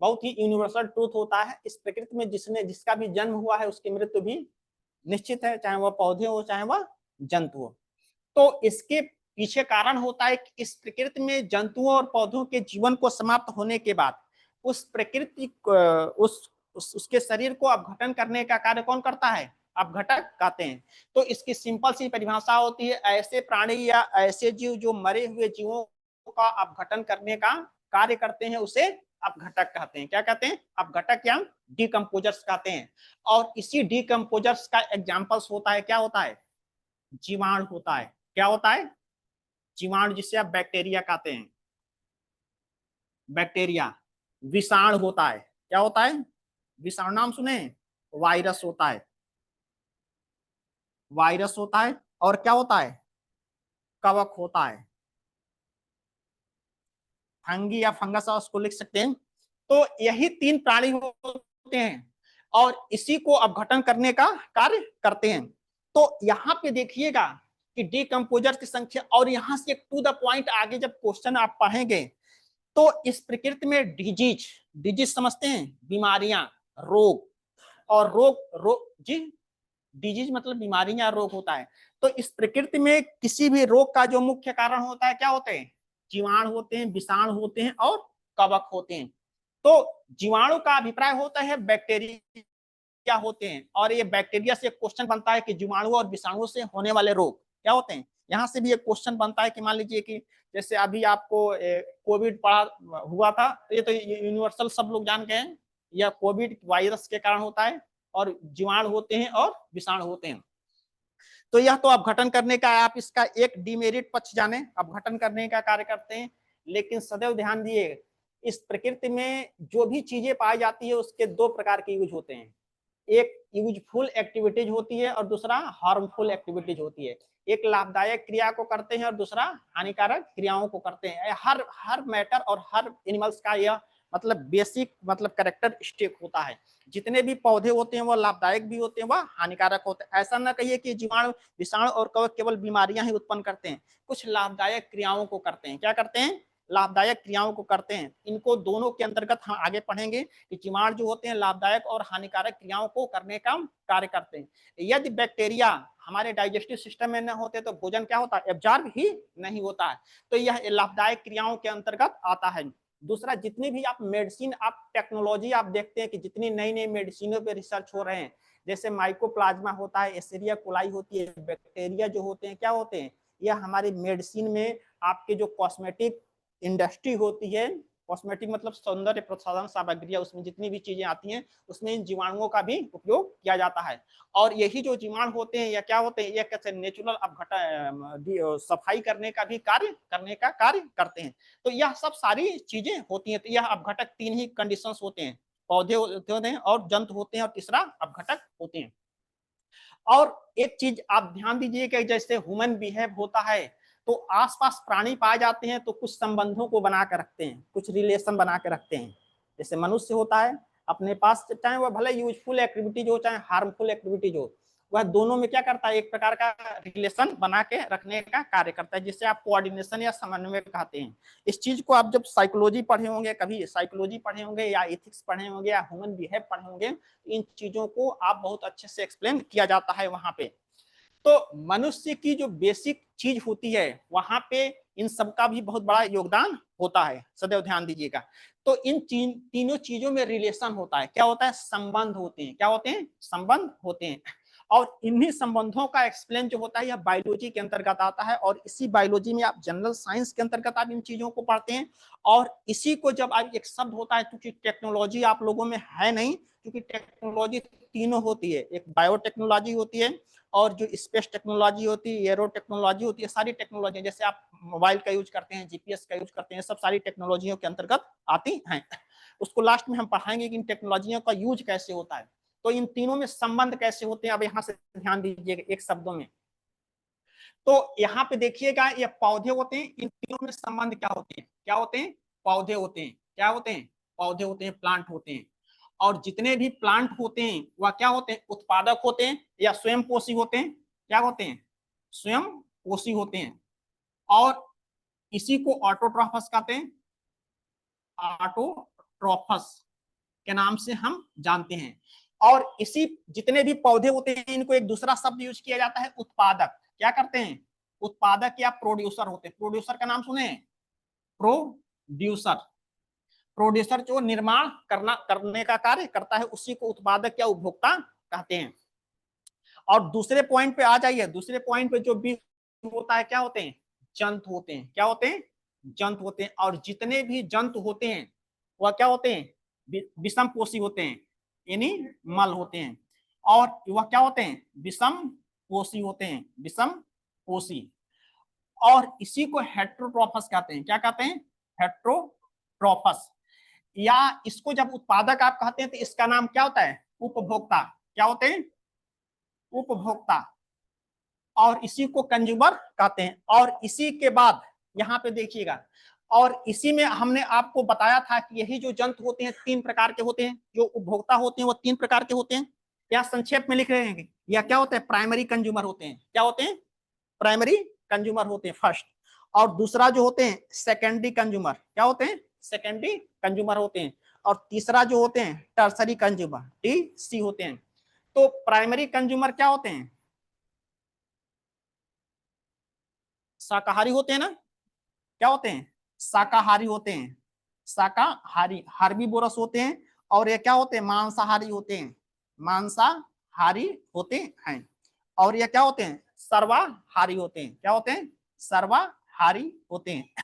बहुत ही यूनिवर्सल ट्रूथ होता है, इस प्रकृति में जिसका भी जन्म हुआ है उसकी मृत्यु भी निश्चित है, चाहे वह पौधे हो चाहे वह जंतु हो। तो इसके पीछे कारण होता है कि इस प्रकृति में जंतुओं और पौधों के जीवन को समाप्त होने के बाद उस प्रकृति उसके शरीर को अपघटन करने का कार्य कौन करता है? अपघटक कहते हैं। तो इसकी सिंपल सी परिभाषा होती है, ऐसे प्राणी या ऐसे जीव जो मरे हुए जीवों का अपघटन करने का कार्य करते हैं उसे अपघटक कहते हैं। क्या कहते हैं? अपघटक या डीकम्पोजर्स कहते हैं। और इसी डीकम्पोजर्स का एग्जाम्पल्स होता है, क्या होता है? जीवाणु होता है। क्या होता है? जीवाणु, जिसे आप बैक्टीरिया कहते हैं, बैक्टीरिया। विषाणु होता है। क्या होता है? विषाणु, नाम सुने? वायरस होता है, वायरस होता है। और क्या होता है? कवक होता है, फंगी या फंगस, उसको लिख सकते हैं। तो यही तीन प्राणी होते हैं और इसी को अपघटन करने का कार्य करते हैं। तो यहाँ पे देखिएगा कि डीकम्पोजर की संख्या, और यहां से टू द पॉइंट आगे जब क्वेश्चन आप पढ़ेंगे तो इस प्रकृति में डिजीज, डिजीज समझते हैं? बीमारियां, रोग। और रोग जी, डिजीज मतलब बीमारी या रोग होता है। तो इस प्रकृति में किसी भी रोग का जो मुख्य कारण होता है, क्या होते हैं? जीवाणु होते हैं, विषाणु होते हैं और कवक होते हैं। तो जीवाणु का अभिप्राय होता है बैक्टीरिया होते हैं। और ये बैक्टीरिया से क्वेश्चन बनता है कि जीवाणु और विषाणु से होने वाले रोग क्या होते हैं। यहां से भी एक क्वेश्चन बनता है कि मान लीजिए कि जैसे अभी आपको कोविड पड़ा हुआ था, ये तो यूनिवर्सल सब लोग जान गए हैं, यह कोविड वायरस के कारण होता है और जीवाणु होते हैं और विषाणु होते हैं। तो यह तो अपघटन करने का, आप इसका एक डिमेरिट पक्ष जाने, अपघटन करने का कार्य करते हैं। लेकिन सदैव ध्यान दिए, इस प्रकृति में जो भी चीजें पाई जाती है उसके दो प्रकार के यूज होते हैं। एक यूजफुल एक्टिविटीज होती है और दूसरा हार्मफुल एक्टिविटीज होती है। एक लाभदायक क्रिया को करते हैं और दूसरा हानिकारक क्रियाओं को करते हैं। हर मैटर और हर एनिमल्स का यह मतलब बेसिक मतलब कैरेक्टरिस्टिक होता है। जितने भी पौधे होते हैं वो लाभदायक भी होते हैं, वह हानिकारक होते हैं। ऐसा ना कहिए कि जीवाणु, विषाणु और कवक केवल बीमारियां ही उत्पन्न करते हैं, कुछ लाभदायक क्रियाओं को करते हैं। क्या करते हैं? लाभदायक क्रियाओं को करते हैं। इनको दोनों के अंतर्गत हम आगे पढ़ेंगे कि जीवाणु जो होते हैं लाभदायक और हानिकारक क्रियाओं को करने का कार्य करते हैं। यदि बैक्टीरिया हमारे डाइजेस्टिव सिस्टम में न होते तो भोजन क्या होता है? एब्जॉर्ब ही नहीं होता है। तो यह लाभदायक क्रियाओं के अंतर्गत आता है। दूसरा, जितनी भी आप मेडिसिन, आप टेक्नोलॉजी आप देखते हैं कि जितनी नई नई मेडिसिनों पे रिसर्च हो रहे हैं, जैसे माइकोप्लाज्मा होता है, एसेरिया कोलाई होती है, बैक्टीरिया जो होते हैं क्या होते हैं? यह हमारी मेडिसिन में, आपके जो कॉस्मेटिक इंडस्ट्री होती है कॉस्मेटिक मतलब सौंदर्य प्रसाधन सामग्रियां, उसमें जितनी भी चीजें आती हैं उसमें इन जीवाणुओं का भी उपयोग किया जाता है। और यही जो जीवाणु होते हैं या क्या होते हैं, ये कैसे नेचुरल अपघटन सफाई करने का भी कार्य करते हैं। तो यह सब सारी चीजें होती हैं। तो यह अपघटक 3 ही कंडीशंस होते हैं, पौधे होते हैं और जंतु होते हैं और तीसरा अपघटक होते हैं। और एक चीज आप ध्यान दीजिए कि जैसे ह्यूमन बिहेव होता है तो आसपास प्राणी पाए जाते हैं तो कुछ संबंधों को बना के रखते हैं, कुछ रिलेशन बना के रखते हैं। जैसे मनुष्य होता है अपने पास, चाहे वह भले यूजफुल एक्टिविटीज हो चाहे हार्मफुल एक्टिविटीज हो, वह दोनों में क्या करता है, एक प्रकार का रिलेशन बना के रखने का कार्य करता है, जिसे आप कोऑर्डिनेशन या समन्वय कहते हैं। इस चीज को आप जब साइकोलॉजी पढ़े होंगे, कभी साइकोलॉजी पढ़े होंगे या एथिक्स पढ़े होंगे या ह्यूमन बिहेव पढ़े होंगे, इन चीजों को आप बहुत अच्छे से एक्सप्लेन किया जाता है वहां पे। तो मनुष्य की जो बेसिक चीज होती है वहां पे इन सब का भी बहुत बड़ा योगदान होता है, सदैव ध्यान दीजिएगा। तो इन तीनों चीजों में रिलेशन होता है, क्या होता है, संबंध होते हैं, क्या होते हैं, संबंध होते हैं। और इन्हीं संबंधों का एक्सप्लेन जो होता है यह बायोलॉजी के अंतर्गत आता है, और इसी बायोलॉजी में आप जनरल साइंस के अंतर्गत आप इन चीजों को पढ़ते हैं। और इसी को जब आप एक शब्द होता है, क्योंकि टेक्नोलॉजी आप लोगों में है नहीं, क्योंकि टेक्नोलॉजी तीनों होती है, एक बायोटेक्नोलॉजी होती है और जो स्पेस टेक्नोलॉजी होती है, एरो टेक्नोलॉजी होती है, सारी टेक्नोलॉजी जैसे आप मोबाइल का यूज करते हैं, जीपीएस का यूज करते हैं, सब सारी टेक्नोलॉजियों के अंतर्गत आती हैं। उसको लास्ट में हम पढ़ाएंगे कि इन टेक्नोलॉजियों का यूज कैसे होता है। तो इन तीनों में संबंध कैसे होते हैं, अब यहाँ से ध्यान दीजिएगा एक शब्दों में। तो यहाँ पे देखिएगा ये पौधे होते हैं, इन तीनों में संबंध क्या होते हैं, क्या होते हैं, पौधे होते हैं, क्या होते हैं, पौधे होते हैं, प्लांट होते हैं। और जितने भी प्लांट होते हैं वह क्या होते हैं, उत्पादक होते हैं या स्वयं पोषी होते हैं, क्या होते हैं, स्वयं पोषी होते हैं। और इसी को ऑटोट्रॉफस कहते हैं, ऑटोट्रॉफस के नाम से हम जानते हैं। और इसी जितने भी पौधे होते हैं इनको एक दूसरा शब्द यूज किया जाता है, उत्पादक, क्या करते हैं, उत्पादक या प्रोड्यूसर होते हैं। प्रोड्यूसर का नाम सुने, प्रोड्यूसर, प्रोड्यूसर जो निर्माण करने का कार्य करता है उसी को उत्पादक या उपभोक्ता कहते हैं। और दूसरे पॉइंट पे आ जाइए, दूसरे पॉइंट पे जो भी होता है क्या होते हैं, जंतु होते हैं, क्या होते हैं, जंतु होते हैं। और जितने भी जंतु होते हैं वह क्या होते हैं, विषम पोषी होते हैं, यानी मल होते हैं। और वह क्या होते हैं, विषम पोषी होते हैं, विषम पोषी। और इसी को हेट्रोट्रॉफस कहते हैं, क्या कहते हैं, हेट्रोट्रॉफस। या इसको जब उत्पादक आप कहते हैं तो इसका नाम क्या होता है, उपभोक्ता, क्या होते हैं, उपभोक्ता। और इसी को कंज्यूमर कहते हैं। और इसी के बाद यहाँ पे देखिएगा, और इसी में हमने आपको बताया था कि यही जो जंतु होते हैं 3 प्रकार के होते हैं, जो उपभोक्ता होते हैं वो 3 प्रकार के होते हैं। या संक्षेप में लिख रहे हैं, या क्या होते हैं, प्राइमरी कंज्यूमर होते हैं, क्या होते हैं, प्राइमरी कंज्यूमर होते हैं फर्स्ट। और दूसरा जो होते हैं सेकेंडरी कंज्यूमर, क्या होते हैं, सेकेंडरी कंज्यूमर होते हैं। और तीसरा जो होते हैं टर्सरी कंज्यूमर, टीसी होते हैं। तो प्राइमरी कंज्यूमर क्या होते हैं, शाकाहारी होते हैं ना, क्या होते हैं, शाकाहारी होते हैं, शाकाहारी हार्बीवोरस होते हैं। और ये क्या होते हैं, मांसाहारी होते हैं, मांसाहारी होते हैं। और ये क्या होते हैं, सर्वाहारी होते हैं, क्या होते हैं, सर्वाहारी होते हैं।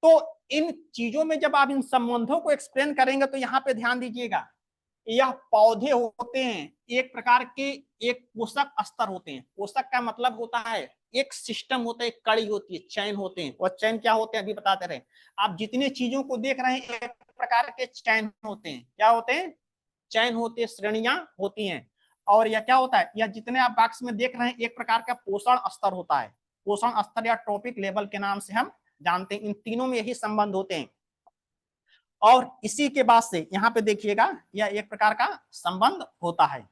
तो इन चीजों में जब आप इन संबंधों को एक्सप्लेन करेंगे तो यहाँ पे ध्यान दीजिएगा, यह पौधे होते हैं एक प्रकार के, एक पोषक स्तर होते हैं। पोषक का मतलब होता है एक सिस्टम होता है, एक कड़ी होती है, चैन होते हैं। और चैन क्या होते हैं अभी बताते रहे, आप जितने चीजों को देख रहे हैं एक प्रकार के चैन होते हैं, क्या होते हैं, चैन होते हैं, श्रेणियां होती हैं। और यह क्या होता है, यह जितने आप बॉक्स में देख रहे हैं एक प्रकार का पोषण स्तर होता है, पोषण स्तर या ट्रॉपिक लेवल के नाम से हम जानते हैं। इन तीनों में यही संबंध होते हैं। और इसी के बाद से यहाँ पे देखिएगा यह एक प्रकार का संबंध होता है।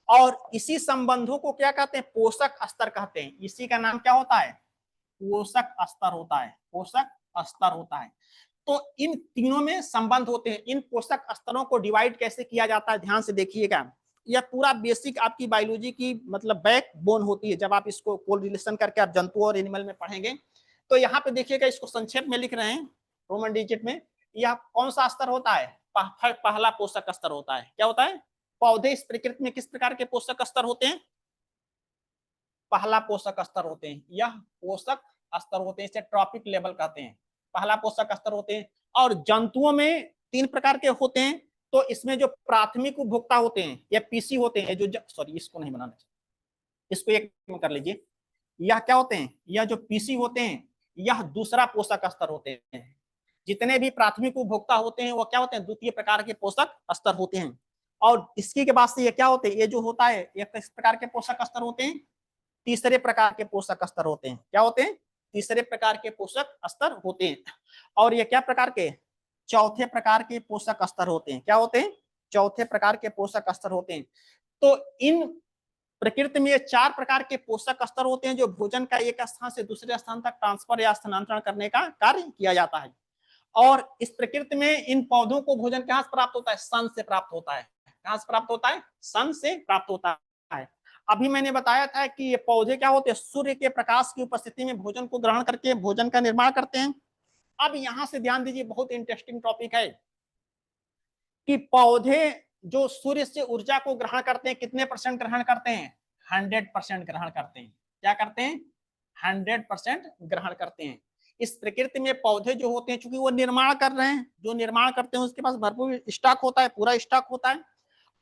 और इसी संबंधों को क्या कहते हैं, पोषक स्तर कहते हैं। इसी का नाम क्या होता है, पोषक स्तर होता है, पोषक स्तर होता है। तो इन तीनों में संबंध होते हैं। इन पोषक स्तरों को डिवाइड कैसे किया जाता है ध्यान से देखिएगा। यह पूरा बेसिक आपकी बायोलॉजी की मतलब बैक बोन होती है। जब आप इसको कोरिलेशन करके आप जंतु और एनिमल में पढ़ेंगे तो यहाँ पे देखिएगा, इसको संक्षेप में लिख रहे हैं रोमन डिजिट में। यह कौन सा स्तर होता है, पहला पोषक स्तर होता है। क्या होता है, पौधे इस प्रकृति में किस प्रकार के पोषक स्तर होते हैं, पहला पोषक स्तर होते हैं। यह पोषक स्तर होते हैं, इसे ट्रॉपिक लेवल कहते हैं, पहला पोषक स्तर होते हैं। और जंतुओं में 3 प्रकार के होते हैं। तो इसमें जो प्राथमिक उपभोक्ता होते हैं या पीसी होते हैं, जो सॉरी इसको नहीं बनाना चाहिए, इसको एक में कर लीजिए। यह क्या होते हैं, यह जो पीसी होते हैं यह दूसरा पोषक स्तर होते हैं। जितने भी प्राथमिक उपभोक्ता होते हैं वो क्या होते हैं, द्वितीय प्रकार के पोषक स्तर होते हैं। और इसकी के बाद से ये क्या होते हैं, ये जो होता है ये किस प्रकार के पोषक स्तर होते हैं, तीसरे प्रकार के पोषक स्तर होते हैं। क्या होते हैं, तीसरे प्रकार के पोषक स्तर होते हैं। और ये क्या प्रकार के, चौथे प्रकार के पोषक स्तर होते हैं। क्या होते हैं, चौथे प्रकार के पोषक स्तर होते हैं। तो इन प्रकृति में ये 4 प्रकार के पोषक स्तर होते हैं जो भोजन का एक स्थान से दूसरे स्थान तक ट्रांसफर या स्थानांतरण करने का कार्य किया जाता है। और इस प्रकृति में इन पौधों को भोजन कहां से प्राप्त होता है, सन से प्राप्त होता है। कहां से प्राप्त होता है, सन से प्राप्त होता है। अभी मैंने बताया था कि ये पौधे क्या होते हैं, सूर्य के प्रकाश की उपस्थिति में भोजन को ग्रहण करके भोजन का निर्माण करते हैं। अब यहां से ध्यान दीजिए, बहुत इंटरेस्टिंग टॉपिक है कि पौधे जो सूर्य से ऊर्जा को ग्रहण करते हैं, कितने % ग्रहण करते हैं, 100% ग्रहण करते हैं। क्या करते हैं, 100% ग्रहण करते हैं। इस प्रकृति में पौधे जो होते हैं, चूंकि वो निर्माण कर रहे हैं, जो निर्माण करते हैं उसके पास भरपूर स्टॉक होता है, पूरा स्टॉक होता है।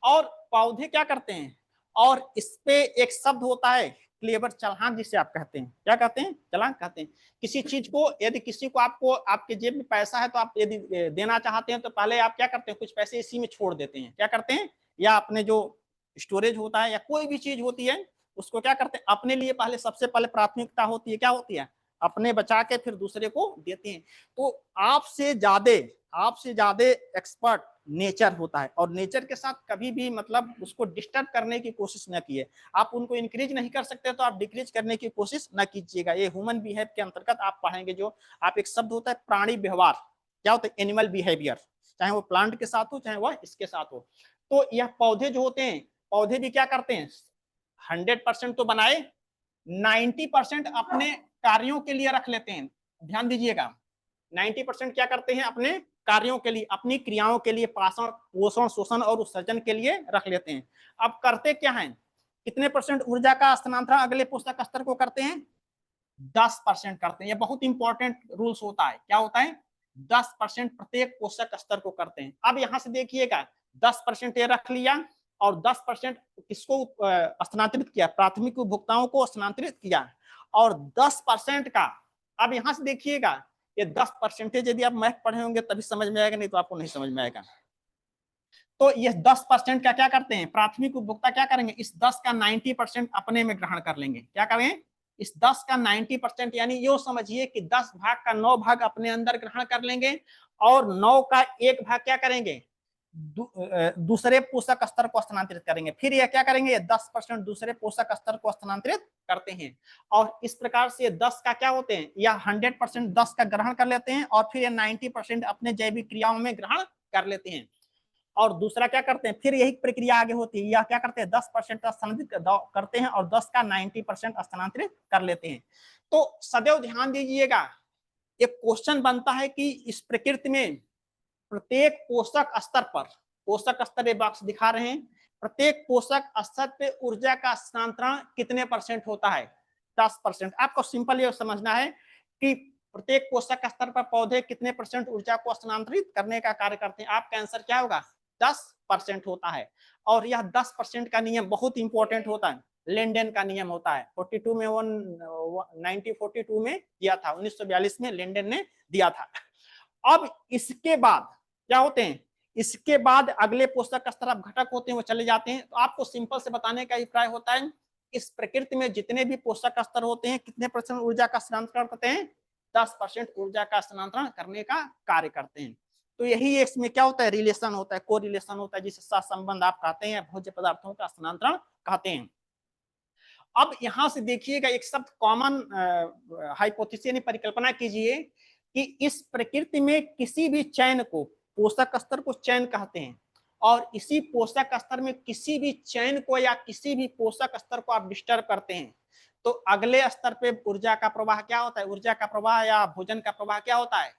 और पौधे क्या करते हैं, और इस पे एक शब्द होता है क्लेवर चलान, जिसे आप कहते हैं, क्या कहते हैं, चलान कहते हैं। किसी चीज को, यदि किसी को आपको आपके जेब में पैसा है तो आप यदि देना चाहते हैं तो पहले आप क्या करते हैं, कुछ पैसे इसी में छोड़ देते हैं। क्या करते हैं, या अपने जो स्टोरेज होता है या कोई भी चीज होती है उसको क्या करते हैं, अपने लिए पहले सबसे पहले प्राथमिकता होती है, क्या होती है, अपने बचा के फिर दूसरे को देते हैं। तो आपसे ज्यादा एक्सपर्ट नेचर होता है, और नेचर के साथ कभी भी मतलब उसको डिस्टर्ब करने की कोशिश न कीजिए। आप उनको इंक्रीज नहीं कर सकते तो आप डिक्रीज करने की कोशिश न कीजिएगा। ये ह्यूमन बिहेव के अंतर्गत आप पढ़ेंगे, जो आप एक शब्द होता है प्राणी व्यवहार, क्या होता है, एनिमल बिहेवियर, चाहे वो प्लांट के साथ हो चाहे वह इसके साथ हो। तो यह पौधे जो होते हैं, पौधे भी क्या करते हैं, 100% तो बनाए, 90% अपने कार्यों के लिए रख लेते हैं। ध्यान दीजिएगा, 90% क्या करते हैं, अपने कार्यों के लिए, अपनी क्रियाओं के लिए, पाचन, पोषण, शोषण और उत्सर्जन के लिए रख लेते हैं। अब करते क्या हैं, कितने % ऊर्जा का स्थानांतरण अगले पोषक स्तर को करते हैं, 10% करते हैं। ये बहुत इंपॉर्टेंट रूल्स होता है। क्या होता है, 10% प्रत्येक पोषक स्तर को करते हैं। अब यहां से देखिएगा, 10% ये रख लिया और 10% किसको स्थानांतरित किया, प्राथमिक उपभोक्ताओं को स्थानांतरित किया। और 10% का, अब यहां से देखिएगा, ये 10% यदि आप मैथ पढ़े होंगे तभी समझ में आएगा, नहीं तो आपको नहीं समझ में आएगा। तो ये 10% का क्या करते हैं, प्राथमिक उपभोक्ता क्या करेंगे, इस 10 का 90% अपने में ग्रहण कर लेंगे। क्या करेंगे, इस 10 का 90%, यानी यो समझिए कि 10 भाग का 9 भाग अपने अंदर ग्रहण कर लेंगे और 9 का 1 भाग क्या करेंगे, दूसरे पोषक स्तर को स्थानांतरित करेंगे। फिर ये क्या करेंगे, ये 10% दूसरे पोषक स्तर को स्थानांतरित करते हैं। और इस प्रकार से 10 का क्या होते हैं, या 100% 10 का ग्रहण कर लेते हैं और फिर ये 90% अपने जैविक क्रियाओं में ग्रहण कर लेते हैं। और दूसरा क्या करते हैं, फिर यही प्रक्रिया आगे होती है, यह क्या करते हैं, 10% स्थानांतरित करते हैं और 10 का 90% स्थानांतरित कर लेते हैं। तो सदैव ध्यान दीजिएगा, एक क्वेश्चन बनता है कि इस प्रकृति में प्रत्येक पोषक स्तर पर, पोषक स्तर बॉक्स दिखा रहे हैं, प्रत्येक पोषक स्तर पे ऊर्जा का स्थानांतरण कितने % होता है, 10%। आपको सिंपल ये समझना है कि प्रत्येक पोषक स्तर पर पौधे कितने % ऊर्जा को स्थानांतरित करने का कार्य करते हैं। आपका आंसर क्या होगा, 10% होता है। और यह 10% का नियम बहुत इंपॉर्टेंट होता है, लेंडेन का नियम होता है। 42 में 1942 में दिया था, 1942 में लेंडेन ने दिया था। अब इसके बाद क्या होते हैं, इसके बाद अगले पोषक स्तर घटक होते हैं वो चले जाते हैं। तो आपको सिंपल से बताने का अभिप्राय होता है, इस प्रकृति में जितने भी पोषक स्तर होते हैं कितने % ऊर्जा का स्थानांतरण करते हैं, 10% ऊर्जा का स्थानांतरण करने का कार्य करते हैं। तो यही इसमें क्या होता है, रिलेशन होता है, को रिलेशन होता है, जिसे सहसंबंध आप कहते हैं, भोज्य पदार्थों का स्थानांतरण कहते हैं। अब यहां से देखिएगा, एक शब्द कॉमन हाइपोथेसिस यानी परिकल्पना कीजिए कि इस प्रकृति में किसी भी चयन को, पोषक स्तर को चयन कहते हैं, और इसी पोषक स्तर में किसी भी चयन को या किसी भी पोषक स्तर को आप डिस्टर्ब करते हैं तो अगले स्तर पे ऊर्जा का प्रवाह क्या होता है, ऊर्जा का प्रवाह या भोजन का प्रवाह क्या होता है,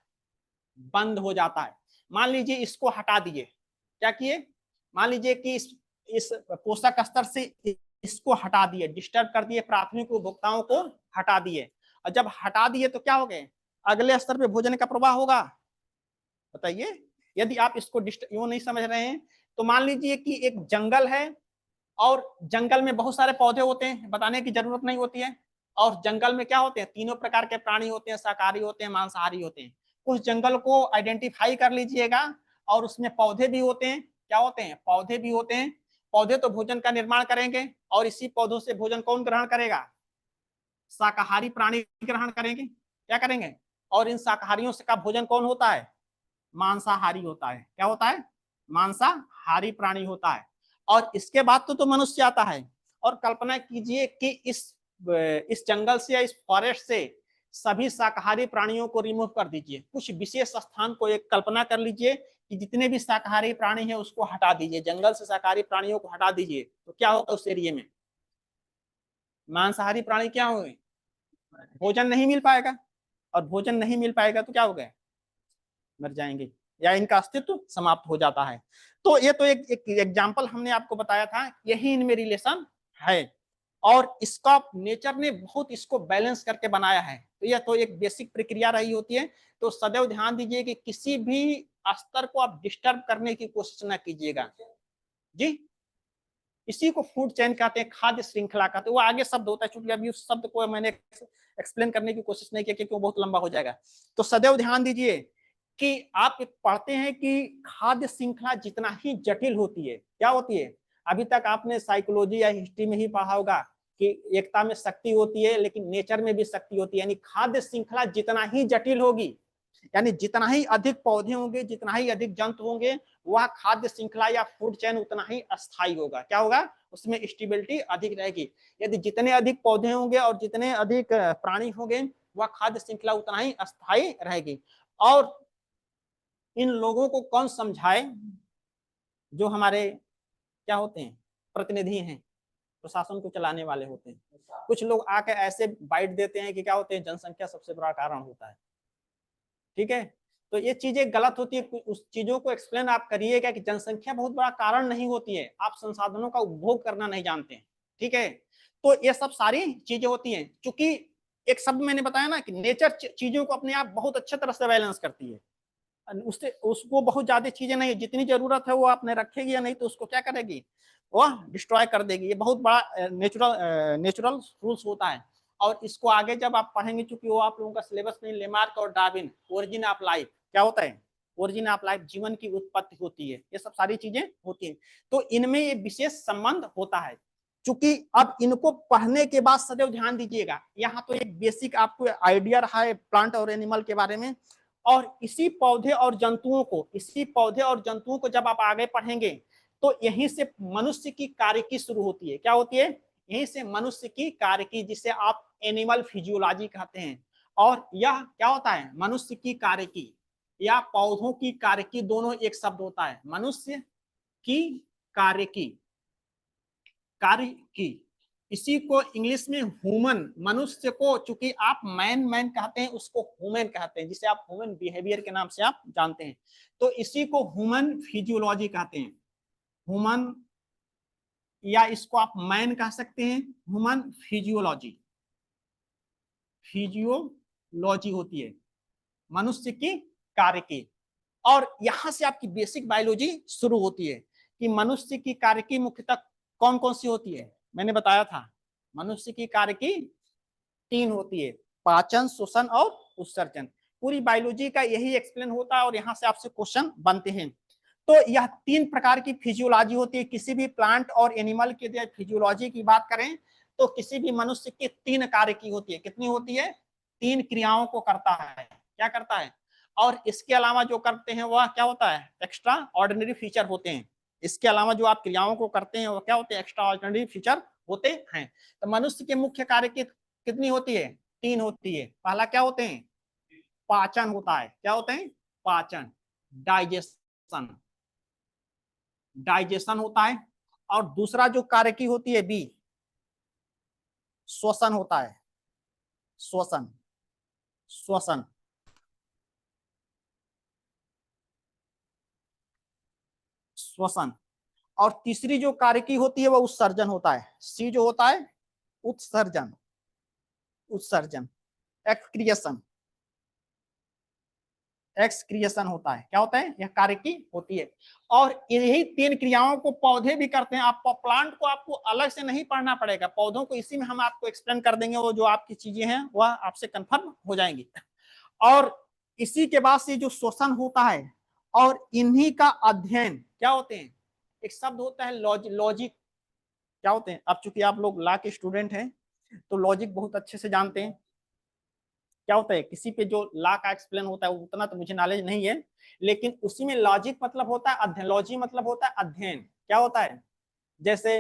बंद हो जाता है। मान लीजिए इसको हटा दिए, क्या किए, मान लीजिए कि इस पोषक स्तर से इसको हटा दिए, डिस्टर्ब कर दिए, प्राथमिक उपभोक्ताओं को हटा दिए। और जब हटा दिए तो क्या हो गए, अगले स्तर पे भोजन का प्रवाह होगा? बताइए। यदि आप इसको यूं नहीं समझ रहे हैं तो मान लीजिए कि एक जंगल है और जंगल में बहुत सारे पौधे होते हैं, बताने की जरूरत नहीं होती है। और जंगल में क्या होते हैं? तीनों प्रकार के प्राणी होते हैं, शाकाहारी होते हैं, मांसाहारी होते हैं। उस जंगल को आइडेंटिफाई कर लीजिएगा और उसमें पौधे भी होते हैं। क्या होते हैं? पौधे भी होते हैं। पौधे तो भोजन का निर्माण करेंगे और इसी पौधों से भोजन कौन ग्रहण करेगा? शाकाहारी प्राणी ग्रहण करेंगे। क्या करेंगे? और इन शाकाहारियों से का भोजन कौन होता है? मांसाहारी होता है। क्या होता है? मांसाहारी प्राणी होता है। और इसके बाद तो मनुष्य आता है। और कल्पना कीजिए कि इस जंगल से या इस फॉरेस्ट से सभी शाकाहारी प्राणियों को रिमूव कर दीजिए। कुछ विशेष स्थान को एक कल्पना कर लीजिए कि जितने भी शाकाहारी प्राणी हैं उसको हटा दीजिए, जंगल से शाकाहारी प्राणियों को हटा दीजिए, तो क्या होगा उस एरिया में? मांसाहारी प्राणी क्या होंगे? भोजन नहीं मिल पाएगा। और भोजन नहीं मिल पाएगा तो क्या हो गया? मर जाएंगे या इनका अस्तित्व समाप्त हो जाता है। तो ये तो एक एग्जाम्पल हमने आपको बताया था, यही इनमें रिलेशन है। और इसका नेचर ने बहुत इसको बैलेंस करके बनाया है। तो यह तो एक बेसिक प्रक्रिया रही होती है। तो सदैव ध्यान दीजिए कि किसी भी स्तर को आप डिस्टर्ब करने की कोशिश ना कीजिएगा जी। इसी को फूड चेन कहते हैं, खाद्य श्रृंखला कहते हैं। वो आगे शब्द होता है, चूंकि अभी उस शब्द को मैंने एक्सप्लेन करने की कोशिश नहीं की क्योंकि वो बहुत लंबा हो जाएगा। तो सदैव ध्यान दीजिए कि आप पढ़ते हैं कि खाद्य श्रृंखला जितना ही जटिल होती है, क्या होती है? अभी तक आपने साइकोलॉजी या हिस्ट्री में ही पढ़ा होगा कि एकता में शक्ति होती है लेकिन नेचर में भी शक्ति होती है। यानी खाद्य श्रृंखला जितना ही जटिल होगी, यानी जितना ही अधिक पौधे होंगे, जितना ही अधिक जंतु होंगे, वह खाद्य श्रृंखला या फूड चेन उतना ही अस्थायी होगा। क्या होगा? उसमें स्टेबिलिटी अधिक रहेगी। यदि जितने अधिक पौधे होंगे और जितने अधिक प्राणी होंगे, वह खाद्य श्रृंखला उतना ही अस्थायी रहेगी। और इन लोगों को कौन समझाए? जो हमारे क्या होते हैं? प्रतिनिधि हैं, प्रशासन को चलाने वाले होते हैं। कुछ लोग आके ऐसे बाइट देते हैं कि क्या होते हैं? जनसंख्या सबसे बड़ा कारण होता है। ठीक है, तो ये चीजें गलत होती है। उस चीजों को एक्सप्लेन आप करिएगा कि जनसंख्या बहुत बड़ा कारण नहीं होती है, आप संसाधनों का उपभोग करना नहीं जानते हैं। ठीक है, तो ये सब सारी चीजें होती हैं। क्योंकि एक शब्द मैंने बताया ना कि नेचर चीजों को अपने आप बहुत अच्छे तरह से बैलेंस करती है। उससे उसको बहुत ज्यादा चीजें नहीं, जितनी जरूरत है वो आपने रखेगी, या नहीं तो उसको क्या करेगी? वो डिस्ट्रॉय कर देगी। ये बहुत बड़ा नेचुरल रूल्स होता है। और इसको आगे जब आप पढ़ेंगे, चूंकि वो आप लोगों का सिलेबस में लेमार्क और डार्विन, ओरिजिन ऑफ लाइफ, क्या होता है? ओरिजिन ऑफ लाइफ, जीवन की उत्पत्ति होती है, ये सब सारी चीजें होती हैं। तो इनमें ये विशेष संबंध होता है। चूंकि अब इनको पढ़ने के बाद सदैव ध्यान दीजिएगा, यहाँ तो एक बेसिक आपको आइडिया रहा है प्लांट और एनिमल के बारे में। और इसी पौधे और जंतुओं को जब आप आगे पढ़ेंगे तो यहीं से मनुष्य की कार्यकी शुरू होती है। क्या होती है? यहीं से मनुष्य की कार्यकी, जिसे आप एनिमल फिजियोलॉजी कहते हैं। और यह क्या होता है? मनुष्य की कार्यकी या पौधों की कार्यकी, दोनों एक शब्द होता है। मनुष्य की कार्यकी, कार्यकी, इसी को इंग्लिश में ह्यूमन, मनुष्य को चूंकि आप मैन कहते हैं, उसको ह्यूमन कहते हैं, जिसे आप ह्यूमन बिहेवियर के नाम से आप जानते हैं। तो इसी को ह्यूमन फिजियोलॉजी कहते हैं। ह्यूमन, या इसको आप मैन कह सकते हैं, ह्यूमन फिजियोलॉजी। फिजियोलॉजी होती है मनुष्य की कार्य की। और यहां से आपकी बेसिक बायोलॉजी शुरू होती है कि मनुष्य की कार्य की मुख्यतः कौन कौन सी होती है। मैंने बताया था मनुष्य की कार्य की 3 होती है, पाचन, श्वसन और उत्सर्जन। पूरी बायोलॉजी का यही एक्सप्लेन होता है और यहाँ से आपसे क्वेश्चन बनते हैं। तो यह 3 प्रकार की फिजियोलॉजी होती है। किसी भी प्लांट और एनिमल की फिजियोलॉजी की बात करें तो किसी भी मनुष्य की 3 कार्य की होती है। कितनी होती है? 3 क्रियाओं को करता है। क्या करता है? और इसके अलावा जो करते हैं वह क्या होता है? एक्स्ट्रा ऑर्डिनरी फीचर होते हैं। इसके अलावा जो आप क्रियाओं को करते हैं वो क्या होते हैं? एक्स्ट्रा ऑर्डिनरी फीचर होते हैं। तो मनुष्य के मुख्य कार्य की कितनी होती है? 3 होती है। पहला क्या होते हैं? पाचन होता है। क्या होते हैं? पाचन, डाइजेशन, डाइजेशन होता है। और दूसरा जो कार्य की होती है बी, श्वसन होता है। श्वसन, श्वसन, श्वसन। और तीसरी जो कार्य की होती है वह उत्सर्जन होता है। सी जो होता है उत्सर्जन, उत्सर्जन, एक्सक्रिएशन। एक्सक्रिएशन होता है। क्या होता है? यह कार्य की होती है। और यही 3 क्रियाओं को पौधे भी करते हैं। आप प्लांट को आपको अलग से नहीं पढ़ना पड़ेगा, पौधों को इसी में हम आपको एक्सप्लेन कर देंगे, वो जो आपकी चीजें हैं वह आपसे कंफर्म हो जाएंगी। और इसी के बाद से जो शोषण होता है और इन्हीं का अध्ययन क्या होते हैं, एक शब्द होता है लॉजिक। क्या होते हैं? अब चूंकि आप लोग लॉ के स्टूडेंट हैं तो लॉजिक बहुत अच्छे से जानते हैं। क्या होता है, किसी पे जो लॉ का एक्सप्लेन होता है उतना तो मुझे नॉलेज नहीं है, लेकिन उसी में लॉजिक मतलब होता है अध्ययन, लॉजी मतलब होता है अध्ययन। क्या होता है? जैसे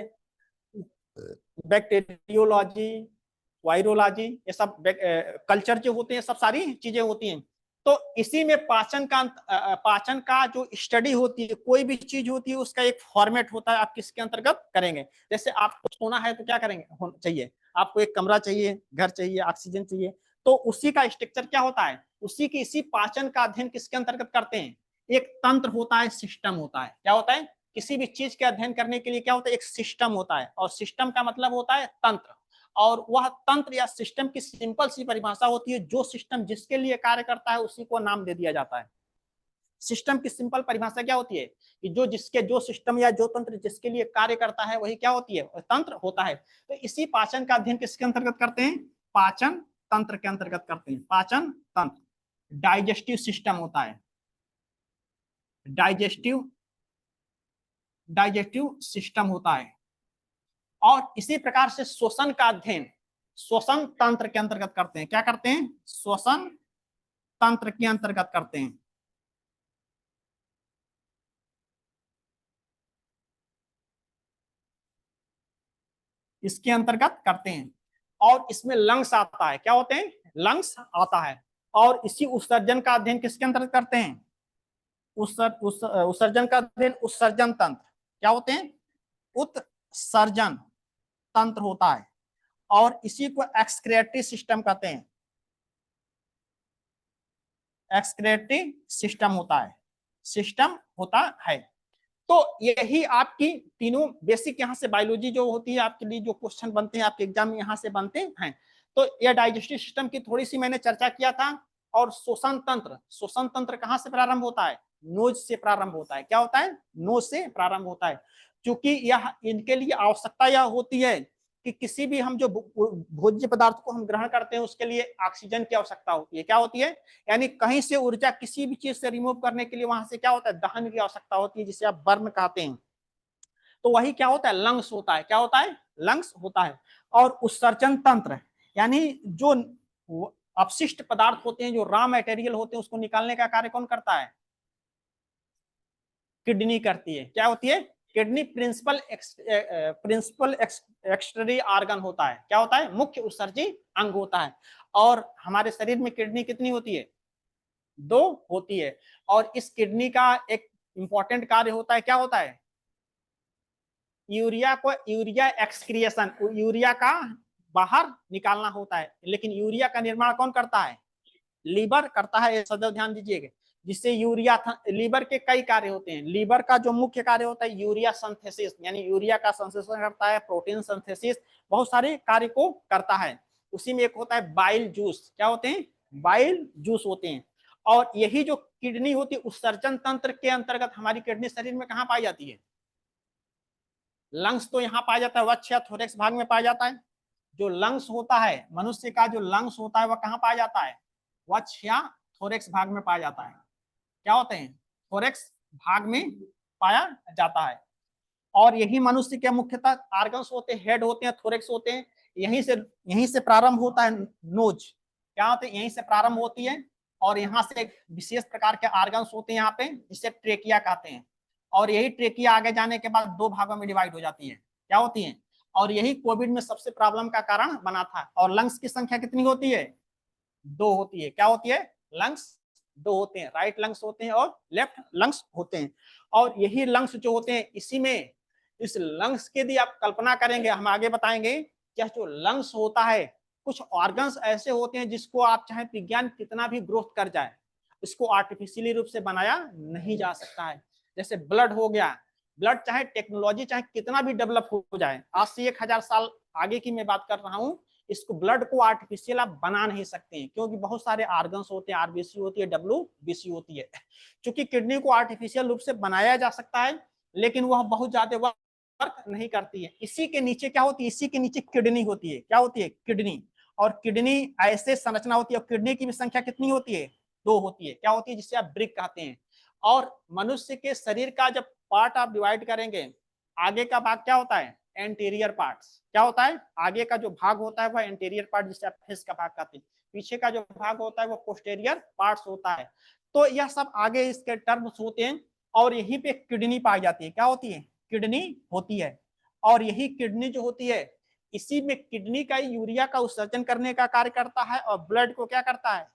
बैक्टीरियोलॉजी, वायरोलॉजी, ये सब कल्चर जो होते हैं, सब सारी चीजें होती हैं। तो इसी में पाचन का जो स्टडी होती है, कोई भी चीज होती है उसका एक फॉर्मेट होता है, आप किसके अंतर्गत करेंगे। जैसे आपको सोना है तो क्या करेंगे, चाहिए आपको एक कमरा चाहिए, घर चाहिए, ऑक्सीजन चाहिए, तो उसी का स्ट्रक्चर क्या होता है, उसी की इसी पाचन का अध्ययन किसके अंतर्गत करते हैं, एक तंत्र होता है, सिस्टम होता है। क्या होता है? किसी भी चीज के अध्ययन करने के लिए क्या होता है, एक सिस्टम होता है, और सिस्टम का मतलब होता है तंत्र। और वह तंत्र या सिस्टम की सिंपल सी परिभाषा होती है, जो सिस्टम जिसके लिए कार्य करता है उसी को नाम दे दिया जाता है। सिस्टम की सिंपल परिभाषा क्या होती है कि जो सिस्टम या जो तंत्र जिसके लिए कार्य करता है वही क्या होती है, तंत्र होता है। तो इसी पाचन का अध्ययन किसके अंतर्गत करते हैं, पाचन तंत्र के अंतर्गत करते हैं। पाचन तंत्र डाइजेस्टिव सिस्टम होता है, डाइजेस्टिव डाइजेस्टिव सिस्टम होता है। और इसी प्रकार से श्वसन का अध्ययन श्वसन तंत्र के अंतर्गत करते हैं। क्या करते हैं? श्वसन तंत्र के अंतर्गत करते हैं। इसके अंतर्गत करते हैं। और इसमें लंग्स आता है। क्या होते हैं? लंग्स आता है। और इसी उत्सर्जन का अध्ययन किसके अंतर्गत करते हैं? उत्सर्जन का अध्ययन उत्सर्जन तंत्र। क्या होते हैं? उत्सर्जन तंत्र होता है। और इसी को एक्सक्रेटरी सिस्टम कहते हैं। एक्सक्रेटरी सिस्टम होता है, सिस्टम होता है। तो यही आपकी तीनों बेसिक यहाँ से बायोलॉजी जो होती है आपके लिए, जो क्वेश्चन बनते हैं आपके एग्जाम में यहाँ से बनते हैं। तो यह डाइजेस्टिव सिस्टम की थोड़ी सी मैंने चर्चा किया था। और श्वसन तंत्र कहाँ से प्रारंभ होता है? नोज से प्रारंभ होता है। क्या होता है? नोज से प्रारंभ होता है। क्योंकि यह इनके लिए आवश्यकता यह होती है कि किसी भी हम जो भोज्य पदार्थ को हम ग्रहण करते हैं उसके लिए ऑक्सीजन की आवश्यकता होती है। क्या होती है? यानी कहीं से ऊर्जा किसी भी चीज से रिमूव करने के लिए वहां से क्या होता है, दहन की आवश्यकता होती है, जिसे आप बर्न कहते हैं। तो वही क्या होता है, लंग्स होता है। क्या होता है? लंग्स होता है। और उत्सर्जन तंत्र यानी जो अपशिष्ट पदार्थ होते हैं, जो रॉ मटेरियल होते हैं, उसको निकालने का कार्य कौन करता है? किडनी करती है। क्या होती है? किडनी प्रिंसिपल एक्सटरी ऑर्गन होता है। क्या होता है? मुख्य उत्सर्जी अंग होता है। और हमारे शरीर में किडनी कितनी होती है? 2 होती है। और इस किडनी का एक इंपॉर्टेंट कार्य होता है। क्या होता है? यूरिया एक्सक्रिएशन, यूरिया का बाहर निकालना होता है। लेकिन यूरिया का निर्माण कौन करता है? लीवर करता है। सदैव ध्यान दीजिएगा। जिससे यूरिया लीवर के कई कार्य होते हैं। लीवर का जो मुख्य कार्य होता है यूरिया सिंथेसिस, यानी यूरिया का संश्लेषण करता है, प्रोटीन सिंथेसिस, बहुत सारे कार्य को करता है। उसी में एक होता है बाइल जूस। क्या होते हैं? बाइल जूस होते हैं। और यही जो किडनी होती है उत्सर्जन तंत्र के अंतर्गत, हमारी किडनी शरीर में कहाँ पाई जाती है? लंग्स तो यहाँ पाया जाता है, वक्ष या थोरेक्स भाग में पाया जाता है। जो लंग्स होता है मनुष्य का, जो लंग्स होता है वह कहाँ पाया जाता है? वक्ष या थोरेक्स भाग में पाया जाता है। क्या होते हैं? थोरेक्स भाग में पाया जाता है। और यही मनुष्य के मुख्यतः आर्गन्स होते हैं, हेड होते हैं, थोरेक्स होते हैं। यहीं से प्रारंभ होता है नोज। क्या होते हैं? यहीं से प्रारंभ होती है। और यहाँ से एक विशेष प्रकार के आर्गन्स होते हैं यहाँ पे, जिसे ट्रेकिया कहते हैं। और यही ट्रेकिया आगे जाने के बाद 2 भागों में डिवाइड हो जाती है। क्या होती है? और यही कोविड में सबसे प्रॉब्लम का कारण बना था। और लंग्स की संख्या कितनी होती है? 2 होती है। क्या होती है? लंग्स 2 होते हैं, राइट लंग्स होते हैं और लेफ्ट लंग्स होते हैं। और यही लंग्स जो होते हैं, इसी में इस लंग्स की यदि आप कल्पना करेंगे, हम आगे बताएंगे कि जो लंग्स होता है, कुछ ऑर्गन्स ऐसे होते हैं जिसको आप चाहे विज्ञान कितना भी ग्रोथ कर जाए, इसको आर्टिफिशियली रूप से बनाया नहीं जा सकता है। जैसे ब्लड हो गया, ब्लड चाहे टेक्नोलॉजी चाहे कितना भी डेवलप हो जाए, आज से 1000 साल आगे की मैं बात कर रहा हूं, इसको ब्लड को आर्टिफिशियल आप बना नहीं सकते हैं, क्योंकि बहुत सारे ऑर्गन्स होते हैं, आरबीसी होती है, डब्ल्यूबीसी होती है। क्योंकि किडनी को आर्टिफिशियल रूप से बनाया जा सकता है, लेकिन वह बहुत ज्यादा वर्क नहीं करती है। इसी के नीचे क्या होती है, इसी के नीचे किडनी होती है। क्या होती है, किडनी। और किडनी ऐसे संरचना होती है, और किडनी की भी संख्या कितनी होती है, 2 होती है। क्या होती है, जिसे आप ब्रिक कहते हैं। और मनुष्य के शरीर का जब पार्ट आप डिवाइड करेंगे, आगे का भाग क्या होता है, एंटीरियर पार्ट्स। क्या होता है, आगे का जो भाग होता है वह एंटीरियर पार्ट, जिसे आप फेस का भाग कहते हैं। पीछे का जो भाग होता है वो पोस्टेरियर पार्ट्स होता है। तो यह सब आगे इसके टर्म्स होते हैं, और यहीं पे किडनी पाई जाती है। क्या होती है, किडनी होती है। और यही किडनी जो होती है, इसी में किडनी का यूरिया का उत्सर्जन करने का कार्य करता है, और ब्लड को क्या करता है,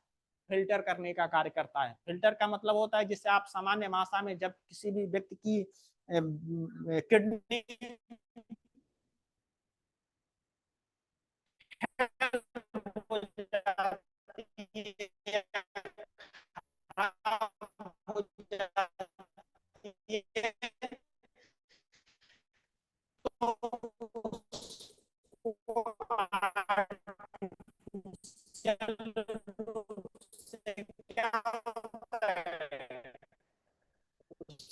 फिल्टर करने का कार्य करता है। फिल्टर का मतलब होता है, जिसे आप सामान्य भाषा में जब किसी भी व्यक्ति की किडनी हो जाती है, हो जाती